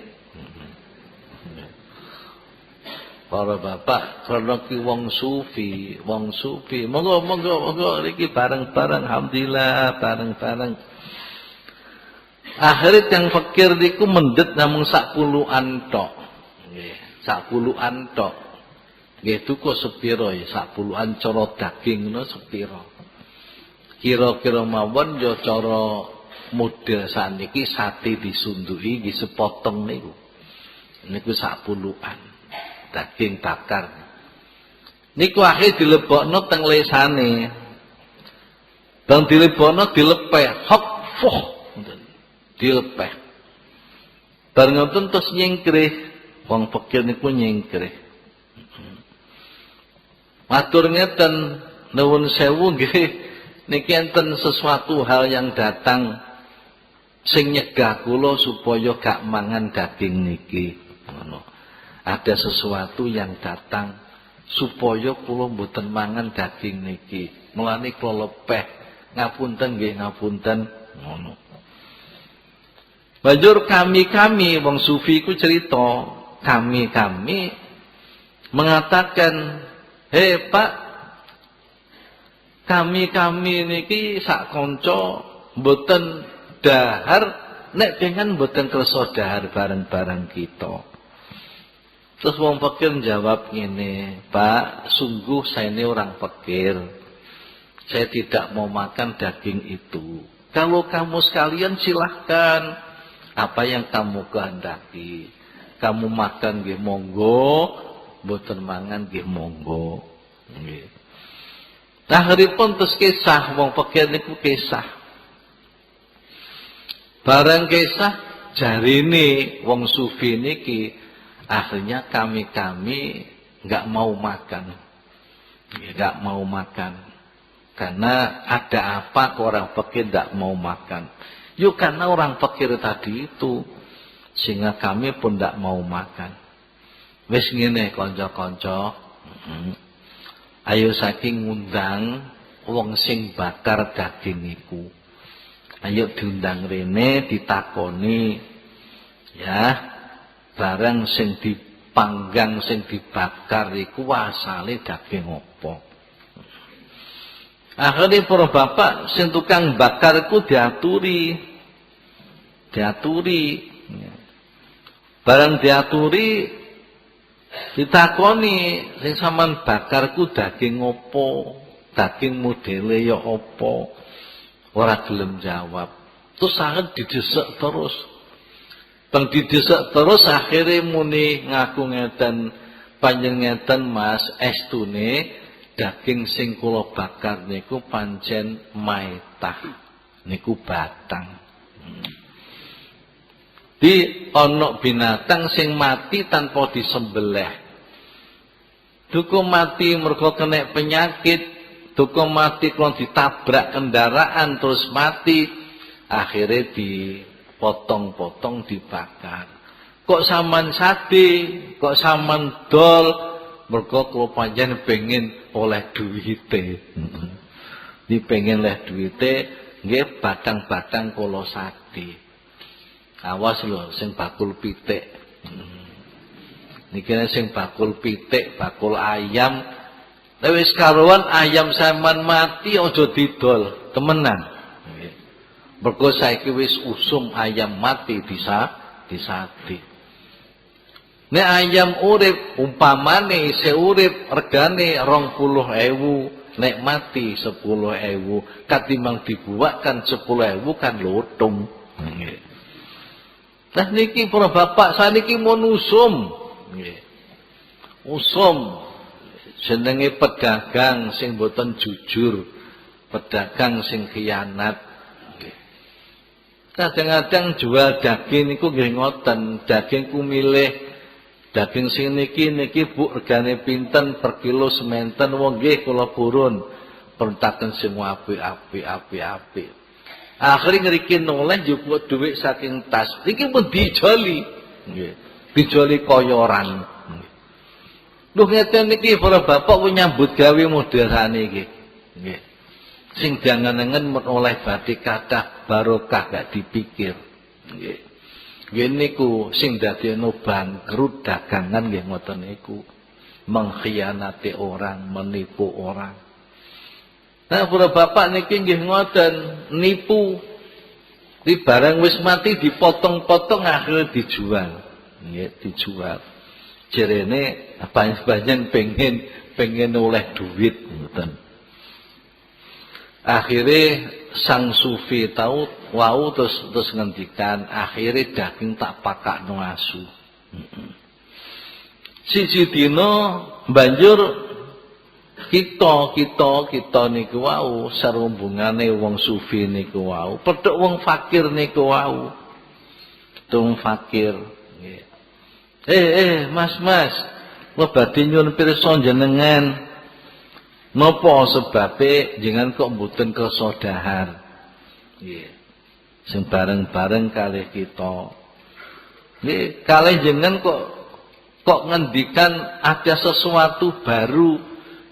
Para bapak, karena ki wong sufi, monggo iki bareng-bareng, alhamdulillah bareng-bareng. Akhirnya yang fakir niku mendet namung 10-an tok. Nggih, 10-an tok. Nggih tuku sepiro ya 10-an cara daging ngono sepiro. Kira-kira mawon ya cara model saniki sate disunduki nggih sepotong niku. Niku 10-an. Daging bakar. Niku akhir dilebokno teng lesane. Bang dilebokno dilepeh, hop fuh. Dilepeh. Bar ngoten terus nyengkrih. Wong fakir niku nyengkrih. Matur ngeten, nuwun sewu nggih. Niki enten sesuatu hal yang datang sing nyegah kula supaya gak mangan daging niki. Ngono. Ada sesuatu yang datang supaya kula mboten mangan daging niki. Mulane kula lepeh. Ngapunten nggih, ngapunten. Ngono. Banjur kami wong sufi ku cerita, kami mengatakan, "Hei Pak, kami niki sak kanca mboten dahar nek pengen mboten kersa dahar bareng-bareng kita." Terus wong fakir jawab ngene, "Pak, sungguh saya ini orang fakir. Saya tidak mau makan daging itu. Kalau kamu sekalian silahkan apa yang kamu kehendaki. Kamu makan nggih monggo, mboten mangan nggih monggo." Nggih. Akhiripun terus kisah wong fakir niku kisah. Barang kisah jarine wong sufi niki akhirnya kami nggak mau makan, nggak mau makan, karena ada apa kok orang fakir nggak mau makan? Yuk karena orang fakir tadi itu, sehingga kami pun nggak mau makan. Wes ngene konco-konco, ayo saking ngundang wong sing bakar daging iku, ayo diundang rene ditakoni, ya. Barang sing dipanggang, sing dibakar iku asale daging apa? Akhirnya para bapak sing tukang bakar iku diaturi. Barang diaturi Ditakoni sing sampean bakar ku daging opo? Daging modele ya apa? Ora gelem jawab. Terus sangat didesek terus. Bang didesek terus akhirnya muni ngaku ngeten panjenengan Mas estune daging sing kula bakar niku pancen maitah. Niku batang. Di ana binatang sing mati tanpa disembelih. Duka mati mergo kena penyakit, duka mati kalau ditabrak kendaraan terus mati, akhirnya dipotong-potong dibakar. Kok saman sate, kok saman dol, mergo kula panjenengan pengen oleh duwite. Di pengen oleh duwite, nggih batang-batang kula sate. Awas lho sing bakul pitik. Niki sing bakul pitik, bakul ayam. Wis karuan ayam sampean mati aja didol, temenan. Mergo saiki wis usum ayam mati disate. Nek ayam urip umpamane isih urip regane 20.000, nek mati 10.000, katimbang dibuak kan 10.000 kan lutung. Nggih. Nah niki para bapak saniki mun usum. Nggih. Usum jenenge pedagang sing boten jujur, pedagang sing khianat. Nggih. Kadang-kadang jual daging niku nggih ngoten, daging ku milih daging sing niki Bu regane pinten per kilo sementen wong nggih kula purun pentaken sing apik. Akhire ngriki noleh njupuk dhuwit saking tas. Niki pun dijoli. Nggih. Dijoli koyoran. Lho ngeten niki para bapak nyambut gawe moderane iki. Nggih. Sing jangan-jangan oleh batik kathah barokah gak dipikir. Nggih. Nggih niku sing dadekno bangkrut dagangan nggih ngoten niku. Mengkhianati orang, menipu orang. Nah, para bapak niki nggih ngoten, nipu. Di barang wis mati dipotong-potong akhirnya dijual. Nggih, dijual. Jerene banyak pengen oleh duit ngoten. Akhirnya sang sufi tahu wau terus ngendikan akhirnya daging tak pakakno asu. Siji dina banjur kita niku wau serumbungane wong sufi niku wau pedhok wong fakir niku wau. Tung fakir nggih. Mas, kula badhe nyuwun pirsa jenengan. Napa sebabe jenengan kok mboten kersa dahar? Nggih. Sing bareng-bareng kalih kita. Nggih, kalih jenengan kok ngendikan ada sesuatu baru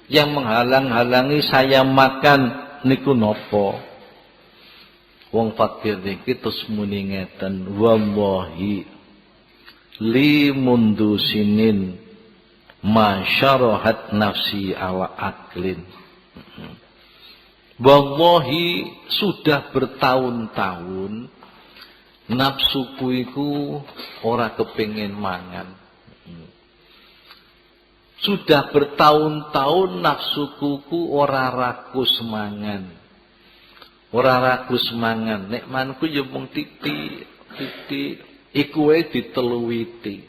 yang menghalang-halangi saya makan niku napa? Wong fakir niki terus muni ngeten, wallahi li mundu sinin masyarahat nafsi ala aklin. Wallahi sudah bertahun-tahun nafsuku iku ora kepengin mangan. Sudah bertahun-tahun nafsuku ora rakus mangan. Ora rakus mangan. Nek manku ya mung titik. Iku wae diteluwiti.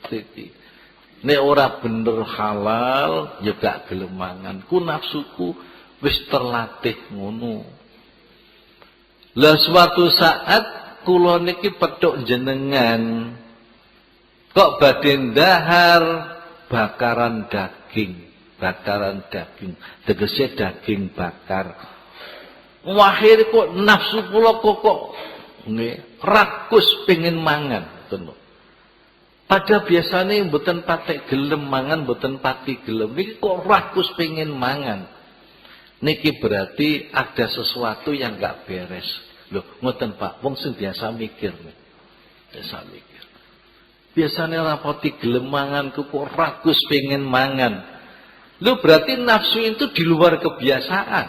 Titik. Nek ora bener halal ya gak gelem mangan. Ku nafsuku wis terlatih ngono. Lah suatu saat kula niki pedhok jenengan kok badhe ndahar bakaran daging, tegese daging bakar. Akhir kok nafsu kula kok nggih rakus pengen mangan, ngoten. Pada biasane mboten patek gelem mangan, mboten pati gelem. Niki kok rakus pengen mangan. Niki berarti ada sesuatu yang enggak beres. Loh, ngoten Pak, wong sing biasa mikir. Biasa mikir. Biasanya rapoti gelem mangan kok ragus pengen mangan. Lu berarti nafsu itu di luar kebiasaan.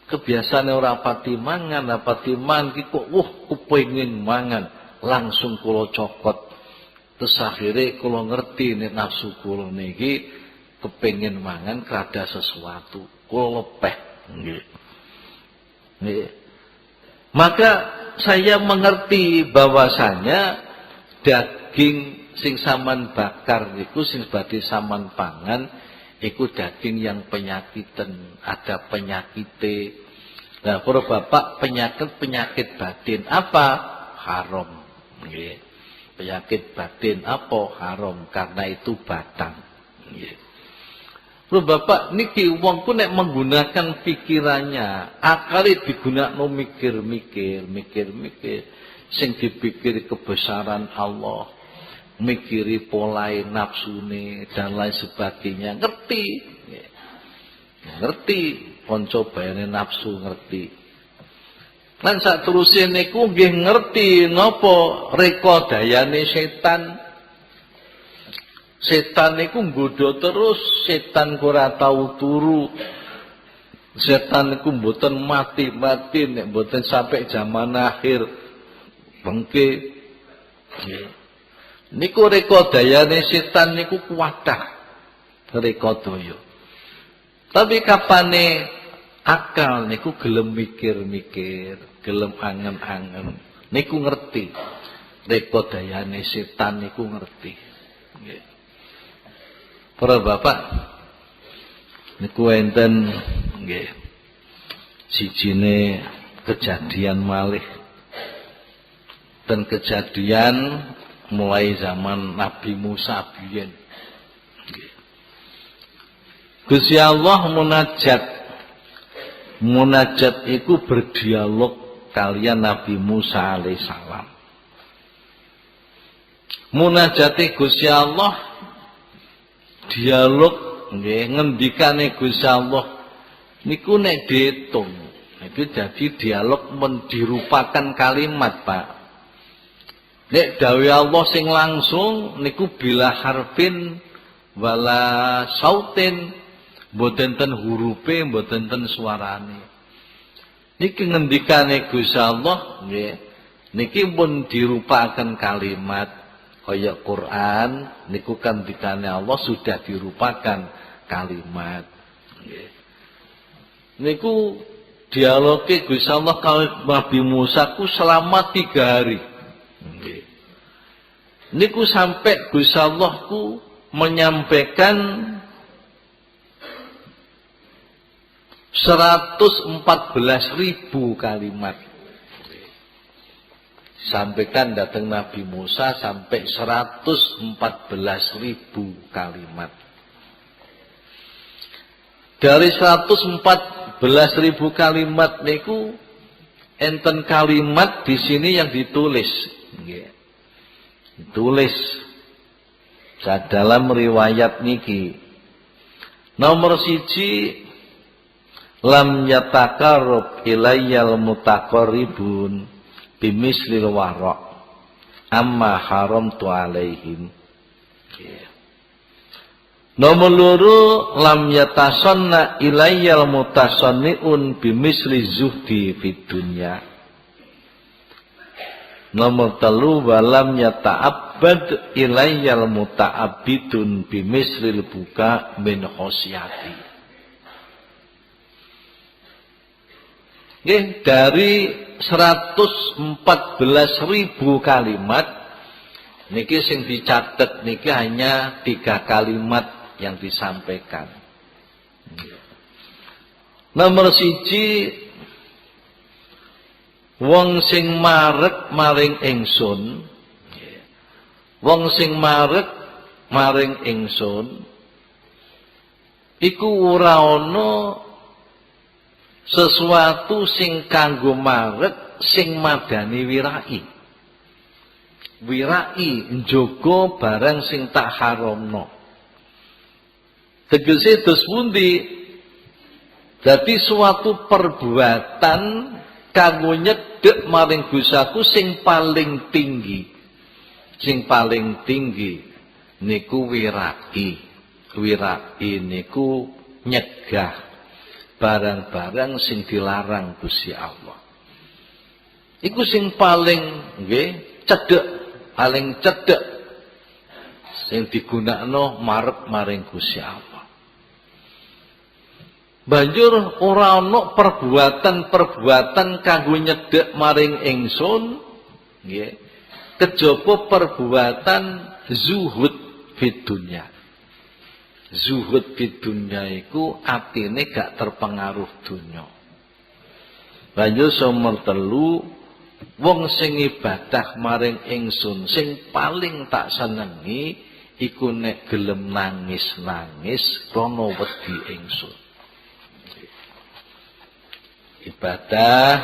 Kebiasaan ora pati mangan, rapati mangan kok kepengin mangan, langsung kula cokot. Terus akhirnya kula ngerti nek nafsu kula niki kepengin mangan krada sesuatu, kula lepeh nggih. Nggih. Maka saya mengerti bahwasanya daging sing saman bakar niku sing badhe saman pangan iku daging yang penyakiten, ada penyakite. Nah, para bapak penyakit batin apa? Haram. Nggih. Penyakit batin apa? Haram, karena itu batang. Nggih. Lho bapak niki wong ku nek menggunakan pikirannya, akale digunakno mikir-mikir, sing dipikiri kebesaran Allah, mikiri polahe nafsune dan lain sebagainya, ngerti. Ngerti kanca bayane nafsu ngerti. Lan saterusé niku nggih ngerti napa reka dayane setan. Setan niku nggodha terus, setan ora tau turu. Setan niku mboten mati-mati nek mboten sampai zaman akhir bengke. Niku reka dayane setan niku kuwatah. Reka daya. Tapi kapane akal niku gelem mikir-mikir, gelem angen-angen, niku ngerti. Reka dayane setan niku ngerti. Nggih. Para bapak niku enten nggih sijine kejadian malih. Dan kejadian mulai zaman Nabi Musa biyen. Gusti Allah munajat itu berdialog kalian Nabi Musa alaihissalam. Munajate Gusti Allah dialog nggih ngendikane Gusti Allah niku nek diitung itu jadi dialog mendirupakan kalimat, Pak. Nek dawuh Allah sing langsung niku bila harfin wala sautin, mboten ten hurufe, mboten ten suarane. Niki ngendikane Gusti Allah nggih, niki pun dirupakan kalimat kaya Quran niku ngendikane Allah sudah dirupakan kalimat. Nggih. Niku dialoge Gusti Allah karo Nabi Musa ku selama 3 hari. Nggih. Niku sampai Gusti Allah ku menyampaikan 114.000 kalimat. Sampaikan datang Nabi Musa sampai 114.000 kalimat. Dari 114.000 kalimat niku enten kalimat di sini yang ditulis. Ditulis dalam riwayat niki. Nomor 1, lam yatakarrab ilayyal mutaqarribun bimislil wara amma haramtu alaihim. Nomor 2, lam yatasanna ilayyal mutasanniun bimisli zuhdi fid dunya. Nomor 3, walam yata'abbad ilayyal muta'abbidun bimislil buka min khosyati. Dari 114.000 kalimat niki sing dicatet niki hanya 3 kalimat yang disampaikan. Nomor 1, wong sing marek maring ingsun, wong sing marek maring ingsun iku ora ana sesuatu sing kanggo marek sing madani wirai. Wirai njogo barang sing tak haramno. Tegese dos pundi? Dadi suatu perbuatan kanggo nyedhek maring gusaku sing paling tinggi. Sing paling tinggi niku wirai. Wirai niku nyegah barang-barang sing dilarang Gusti Allah. Iku sing paling nggih cedhek, paling cedhek sing digunakno marep maring Gusti Allah. Banjur ora ana perbuatan-perbuatan kanggo nyedhek maring ingsun nggih kejaba perbuatan zuhud fid dunya. Zuhud fid dunya iku atine gak terpengaruh dunya. Banjur nomor 3 wong sing ibadah maring ingsun sing paling tak senengi iku nek gelem nangis-nangis krana wedi ingsun. Ibadah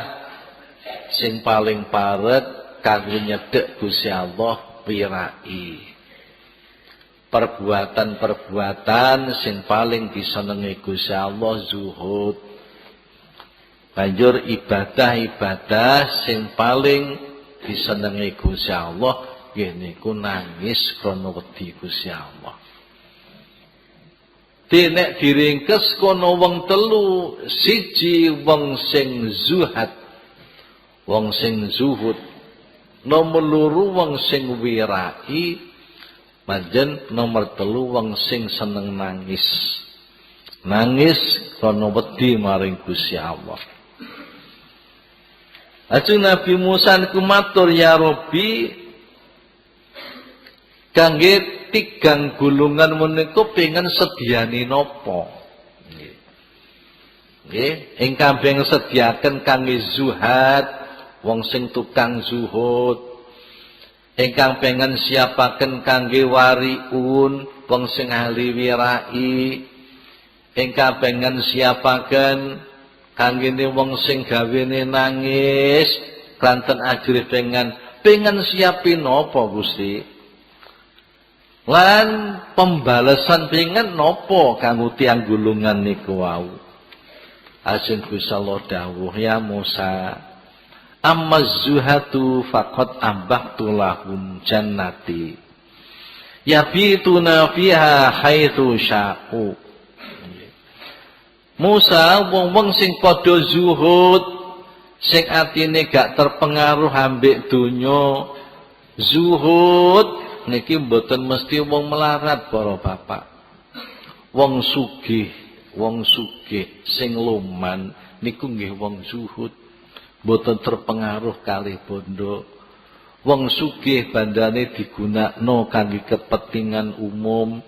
sing paling paret kanggo nyedhek Gusti Allah wirai. Perbuatan-perbuatan sing paling disenengi Gusti Allah zuhud. Banjur ibadah-ibadah sing paling disenengi Gusti Allah niku nangis krana wedi Gusti Allah. Nek diringkes kono wong 3, siji wong sing zuhad, wong sing zuhud. Nomor 2 wong sing wirai, manjen nomor 3 wong sing seneng nangis. Nangis krana wedi maring Gusti Allah. Ajeng Nabi Musa niku matur, ya Rabbi, kangge 3 gulungan menika pengen sediani napa? Nggih, ingkang pengen sediaken kangge zuhad, wong sing tukang zuhud. Ingkang pengen siapaken kangge wariun, wong sing ahli wirai. Ingkang pengen siapaken kanggene wong sing gawene nangis, klanten ajrih pengen siapin napa Gusti? Lan pembalasan pengen nopo kanggo tiyang gulungan niku wau. Ajeng Gusti Allah dawuh, ya Musa, ammaz zuhatu faqad ambaqtu lahum jannati yabituna fiha haitsu sya'u. Musa, wong-wong sing padha zuhud, sing atine gak terpengaruh ambek donya, zuhud niki mboten mesti wong melarat para bapak. Wong sugih sing loman niku nggih wong zuhud, mboten terpengaruh kalih bondo. Wong sugih bandane digunakno kangge kepentingan umum,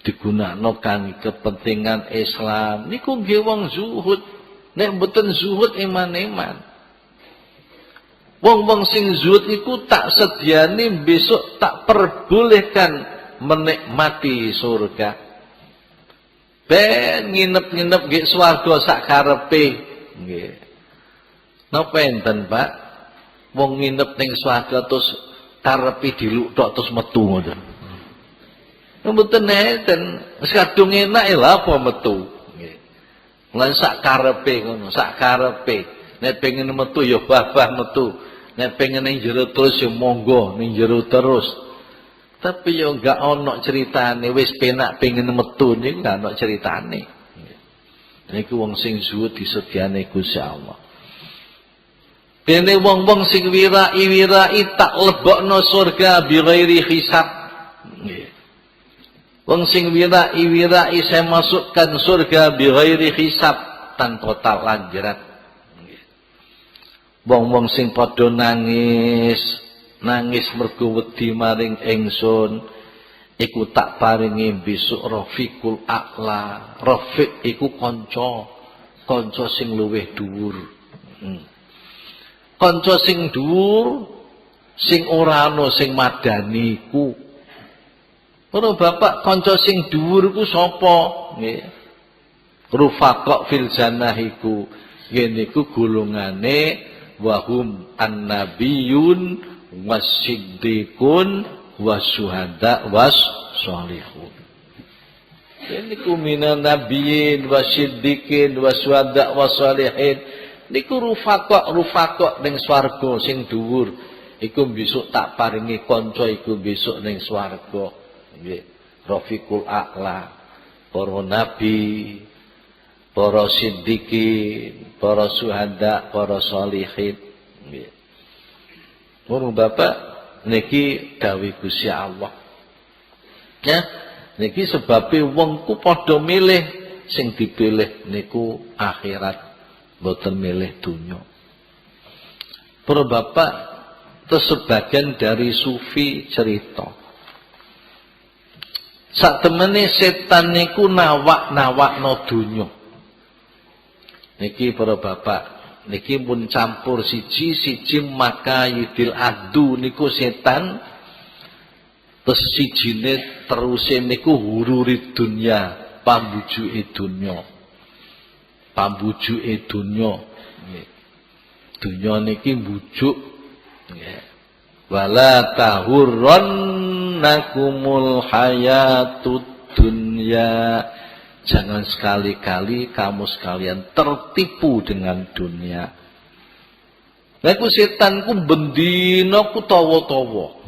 digunakno kangge kepentingan Islam. Niku nggih wong zuhud. Nek mboten zuhud eman-eman. Wong-wong sing zuhud iku tak sediane besok tak perbolehkan menikmati surga. Ben nginep-nginep nggih swarga sak karepe. Nggih. Napa enten, Pak? Wong nginep ning swarga terus karepe dilukthok terus metu ngoten. Mboten enten, wis kadung enak lha apa metu. Nggih. Lan sak karepe ngono, sak karepe. Nek pengen metu ya babah metu. Nek pengen ning jero terus ya monggo ning jero terus. Tapi ya enggak ono ceritane wis penak pengen metu niku enggak ono ceritane. Niku wong sing zuhud disediane Gusti Allah. Dene wong-wong sing wirai tak lebokno surga bi ghairi hisab. Nggih. Wong sing wirai saya masukkan surga bi ghairi hisab tanpa lanjaran. Wong-wong sing padha nangis mergo wedi maring ingsun, iku tak paringi besok rafiqul a'la. Rafiq iku kanca sing luwih dhuwur. Kanca sing dhuwur, sing ora ana sing madani iku. Para bapak, kanca sing dhuwur iku sapa? Nggih. Rufaqa fil jannah iku. Ngene iku golongane wahum annabiyun wasiddiqun wasyuhada wasolihun. Ini minan nabiyyin wasiddiqin wasyuhada wasolihin. Niku rufaqa ning swarga sing dhuwur. Iku besok tak paringi kanca iku besok ning swarga. Nggih. Rafiqul a'la. Para nabi, para siddiqin, para syuhada, para sholihin. Nggih. Mun Bapak niki dawuh Gusti Allah. Ya, niki sebabe wong ku padha milih, sing dipilih niku akhirat, mboten milih dunya. Para bapak, terus sebagian dari sufi cerita. Sak temene setan niku nawak-nawakno dunya. Niki para bapak, niki pun campur siji maka yidil adu niku setan. Terus sijine teruse niku hururi dunya, pambujuke dunya. Pambujuke dunya. Dunya niki bujuk. Wala tahurrannakumul hayatud dunya. Jangan sekali-kali kamu sekalian tertipu dengan dunia. Laku setan ku bendina ku tawa-tawa.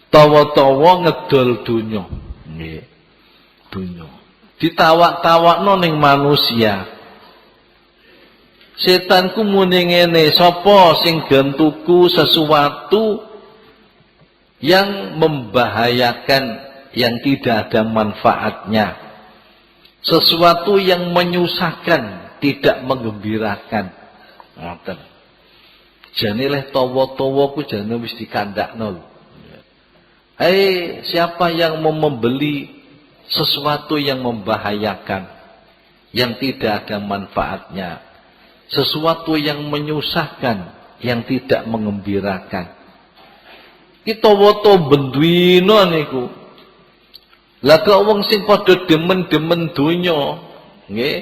Tawa-tawa ngedol dunya. Nggih. Dunya. Ditawak-tawakno ning manusia. Setan ku muni ngene, sapa sing gelem tuku sesuatu yang membahayakan, yang tidak ada manfaatnya. Sesuatu yang menyusahkan, tidak menggembirakan. Ngoten. Jane leh tawa-tawa ku jane wis dikandakno. Siapa yang mau membeli sesuatu yang membahayakan, yang tidak ada manfaatnya, sesuatu yang menyusahkan, yang tidak mengembirakan. Kita woto benduino niku. Lah kok wong sing padha demen-demen donya, nggih,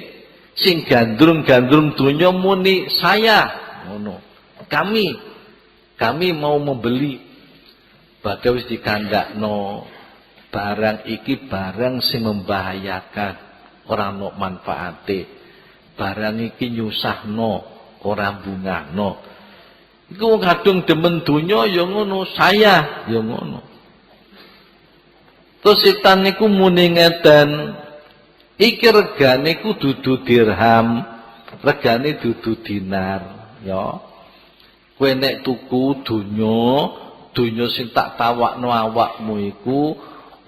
sing gandrung-gandrung donya muni saya, ngono. Kami mau membeli. Badhe wis dikandakno barang iki barang sing membahayakan, ora ono manfaate. Barang iki nyusahno, ora bungahno. Iku kadung demen donya ya ngono, saya ya ngono. Terus setan niku muni ngeten, iki regane ku dudu dirham, regane dudu dinar, ya. Kowe nek tuku donya sing tak tawakno awakmu iku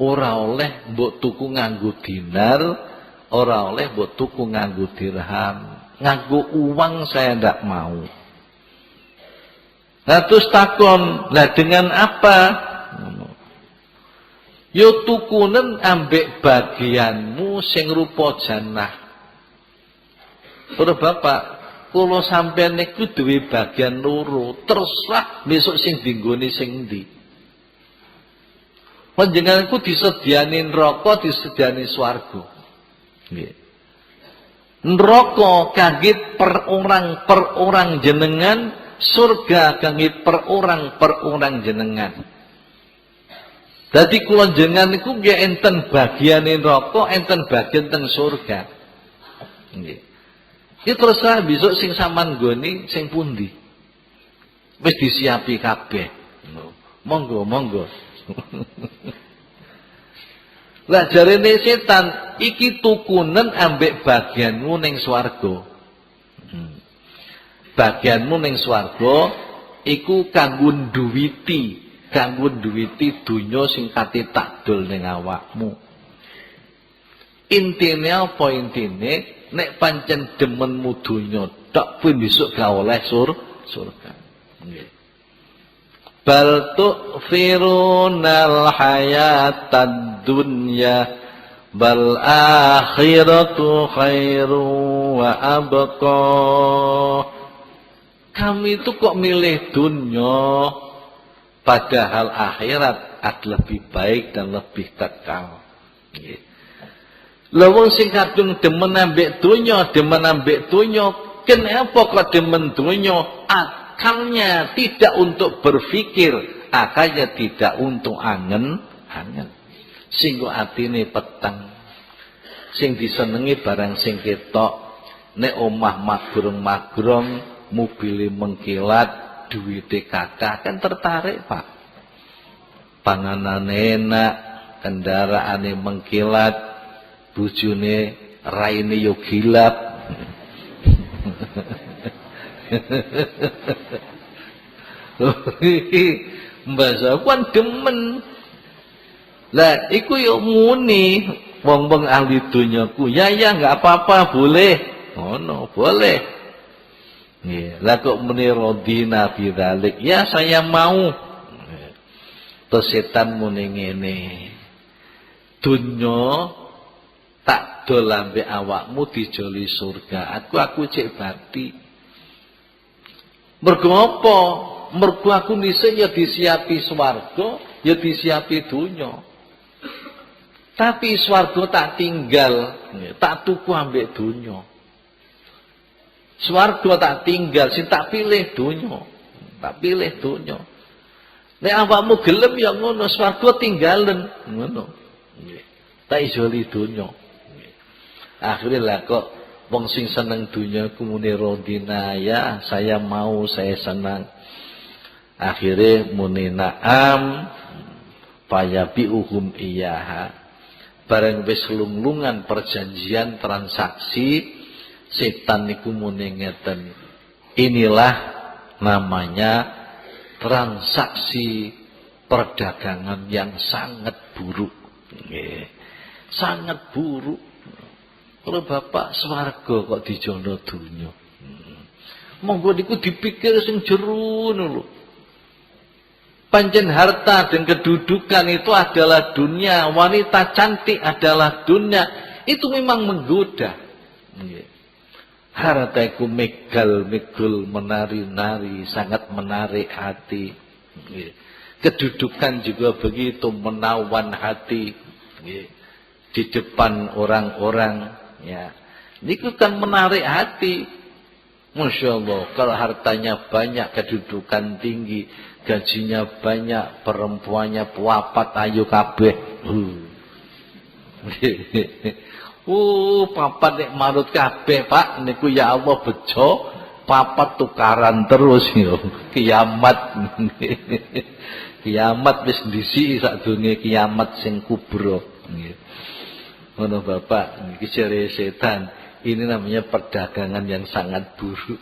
ora oleh mbok tuku nganggo dinar, ora oleh mbok tuku nganggo dirham. Nganggo uang saya ndak mau. Nah terus takon, lah dengan apa? Yo tukunen ambek bagianmu sing rupa jannah. Para bapak, kula sampeyan niku duwe bagian loro, terserah besok sing dinggone sing ndi. Panjenenganku disediani neraka, disediani swarga. Nggih. Neraka kangge per orang jenengan, surga kangge per orang jenengan. Dadi kula jenengan niku nggih enten bagiane neraka, enten bagian teng surga. Nggih. Iki terserah besok sing sampean nggone sing pundi. Wis disiapi kabeh. Monggo. Lah jarene setan, iki tukunen ambek bagianmu ning swarga. Bagianmu ning swarga iku kanggo nduwiti donya sing kate takdol ning awakmu. Intine apa intine? Nek pancen demenmu donya tok kuwi besok gak oleh surga. Nggih. Bal tu'thirunal hayatad dunya bal akhiratu khairu wa abqa. Kami itu kok milih dunya padahal akhirat adalah lebih baik dan lebih kekal. Nggih. Lha wong sing kadung demen ambek donya, kenapa kok demen donya? Akalnya tidak untuk berpikir, akalnya tidak untuk angen-angen. Sing kok atine peteng. Sing disenengi barang sing ketok, nek omah magrong-magrong, mobile mengkilat, duwite kathah kan tertarik, Pak. Panganane enak, kendaraane mengkilat, bujune raine yo gilap. Mbah kan demen. Lah iku yo muni wong-wong ahli dunyaku. Ya enggak apa-apa, boleh. Ngono, boleh. Nggih, lah kok muni radina bidzalik. Ya saya mau. Terus setan muni ngene. Dunya tak dol ambek awakmu dijoli surga. Aku cek bakti. Mergo apa? Mergo aku dhisik ya disiapi swarga, ya disiapi dunya. Tapi swarga tak tinggal, tak tuku ambek dunya. Swarga tak tinggal, sing tak pilih dunya. Tak pilih dunya. Nek awakmu gelem ya ngono, swarga tinggalen, ngono. Tak izoli dunya. Akhirnya lah kok wong sing seneng dunya ku muni rodina, ya saya mau, saya senang. Akhirnya muni na'am fayabi'uhum iyaha. Bareng wis lunglungan perjanjian transaksi, setan niku muni ngeten. Inilah namanya transaksi perdagangan yang sangat buruk. Sangat buruk. Kalau bapak swarga kok dijono dunya. Monggo niku dipikir sing jero lho. Pancen harta dan kedudukan itu adalah dunia, wanita cantik adalah dunia. Itu memang menggoda. Harta itu megal-megul, menari-nari, sangat menarik hati. Kedudukan juga begitu, menawan hati. Di depan orang-orang. Ya, ini kan menarik hati. Masya Allah, kalau hartanya banyak, kedudukan tinggi, gajinya banyak, perempuannya puapat ayu kabeh. Papat nek marut kabeh, Pak. Niku ya Allah bejo, papat tukaran terus yo. Kiamat. Kiamat wis ndisi sakdurunge kiamat sing kubra. Nggih. Ngono Bapak, niki jare setan. Ini namanya perdagangan yang sangat buruk.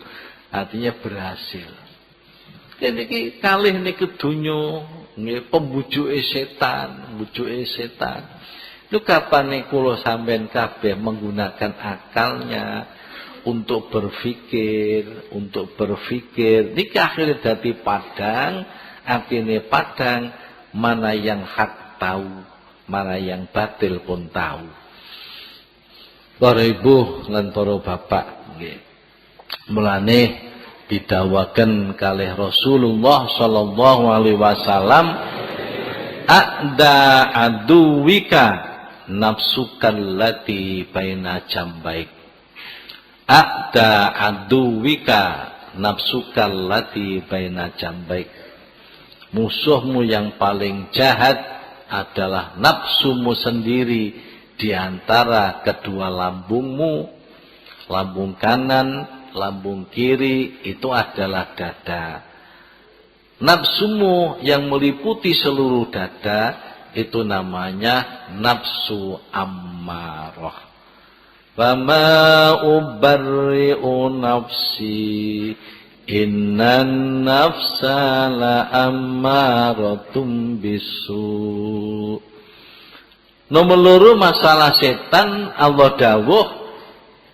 Artinya berhasil. Niki kalih niku donya, nggih pembujuke setan, bujuke setan. Itu kapan kula sampean kabeh menggunakan akalnya untuk berpikir, niki akhirnya dadi padang, artine padang mana yang hak tahu, mana yang batil pun tahu. Para ibu lan para bapak nggih. Mulane didhawaken kalih Rasulullah sallallahu alaihi wasallam, "A'da aduwika nafsukal lati baina jambaik." A'da aduwika nafsukal lati baina jambaik. Musuhmu yang paling jahat adalah nafsumu sendiri di antara kedua lambungmu, lambung kanan, lambung kiri, itu adalah dada. Nafsumu yang meliputi seluruh dada, itu namanya nafsu ammarah. Wama ubarri'u nafsi, innan nafsa la ammaratum bisu. Nomor loro masalah setan, Allah dawuh,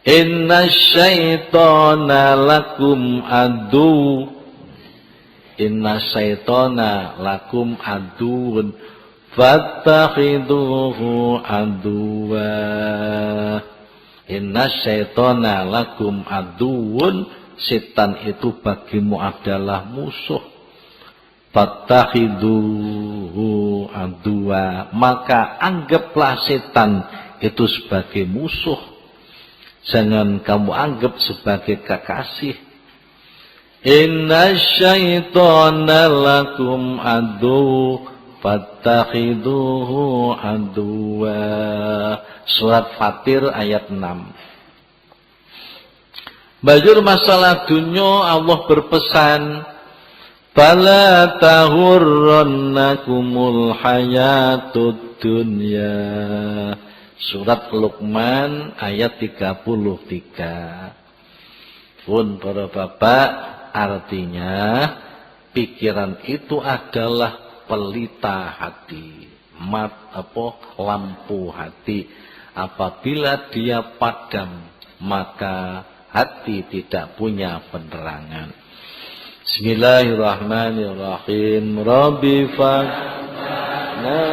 inna syaitana lakum adu. Inna syaitana lakum aduun fattakhiduhu aduwa. Inna syaitana lakum aduun. Setan itu bagimu adalah musuh. Fattakhiduhu aduwa. Maka anggaplah setan itu sebagai musuh. Jangan kamu anggap sebagai kekasih. Inna syaitana lakum adu fattakhiduhu aduwa. Surat Fatir ayat 6. Bajur masalah dunya, Allah berpesan, fala tahurrannakumul hayatud dunya. Surat Luqman ayat 33. Pun para bapak, artinya pikiran itu adalah pelita hati. lampu hati. Apabila dia padam, maka hati tidak punya penerangan. Bismillahirrahmanirrahim. Rabbi fa'na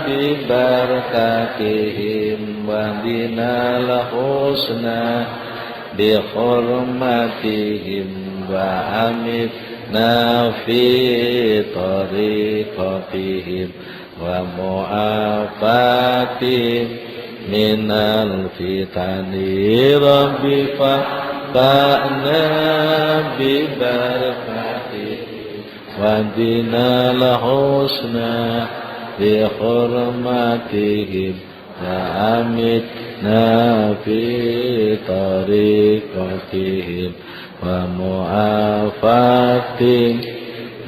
bi barakatihim wa dinal husna bi hurmatihim wa amitna fi tariqatihim wa mu'afatihim minal fitani. Rabbi fa'na bi barakatihim wa dinal husna bi hurmatihim wa amitna fi tariqatihim wa mu'afatihim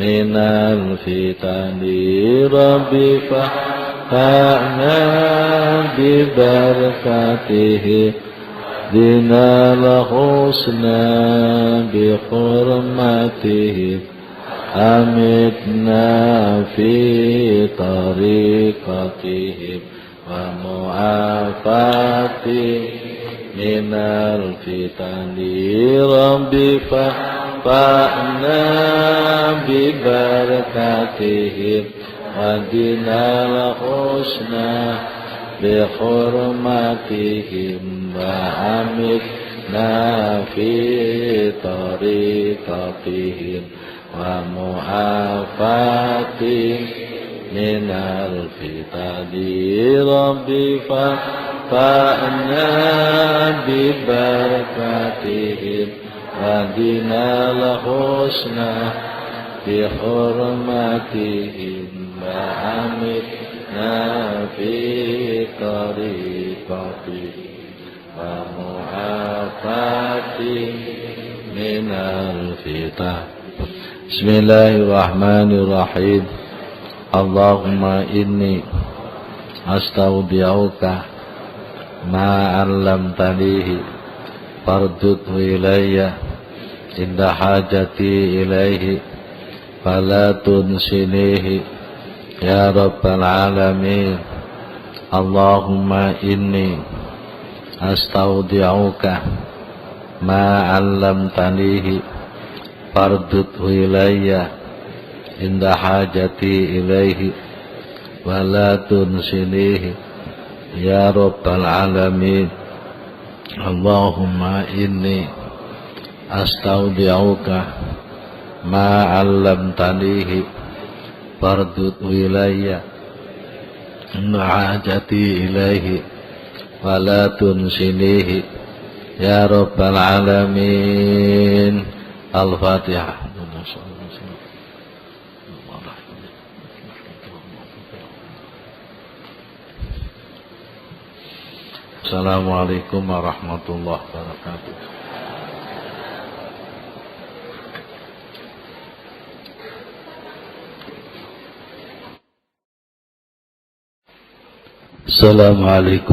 minal fitani. Rabbi fa'na bi barakatihim dinal husna bi hurmatihim amitna fi tariqatihim wa mu'afatihim minal fitani. Rabbi fa'na bi barakatihim wa dinal husna bi hurmatihim wa amitna fi tariqatihim wa mu'afatihim minal fitani. Rabbi fa'na bi barakatihim wa dinal husna bi hurmatihim wa amitna fi tariqatihim wa mu'afatihim minal fitan. Bismillahirrahmanirrahim. Allahumma inni astaudi'uka ma 'allamtanihi fardudhu ilayya inda hajati ilaihi fala tunsinihi ya rabbal alamin. Allahumma inni astaudi'uka ma 'allamtanihi fardudhu ilayya inda hajati ilaihi wala tunsinihi ya rabbal alamin. Allahumma inni astaudi'uka ma 'allamtanihi fardudhu ilayya inda hajati ilaihi wala tunsinihi ya rabbal alamin. Al-Fatihah. Assalamualaikum warahmatullahi wabarakatuh. Assalamualaikum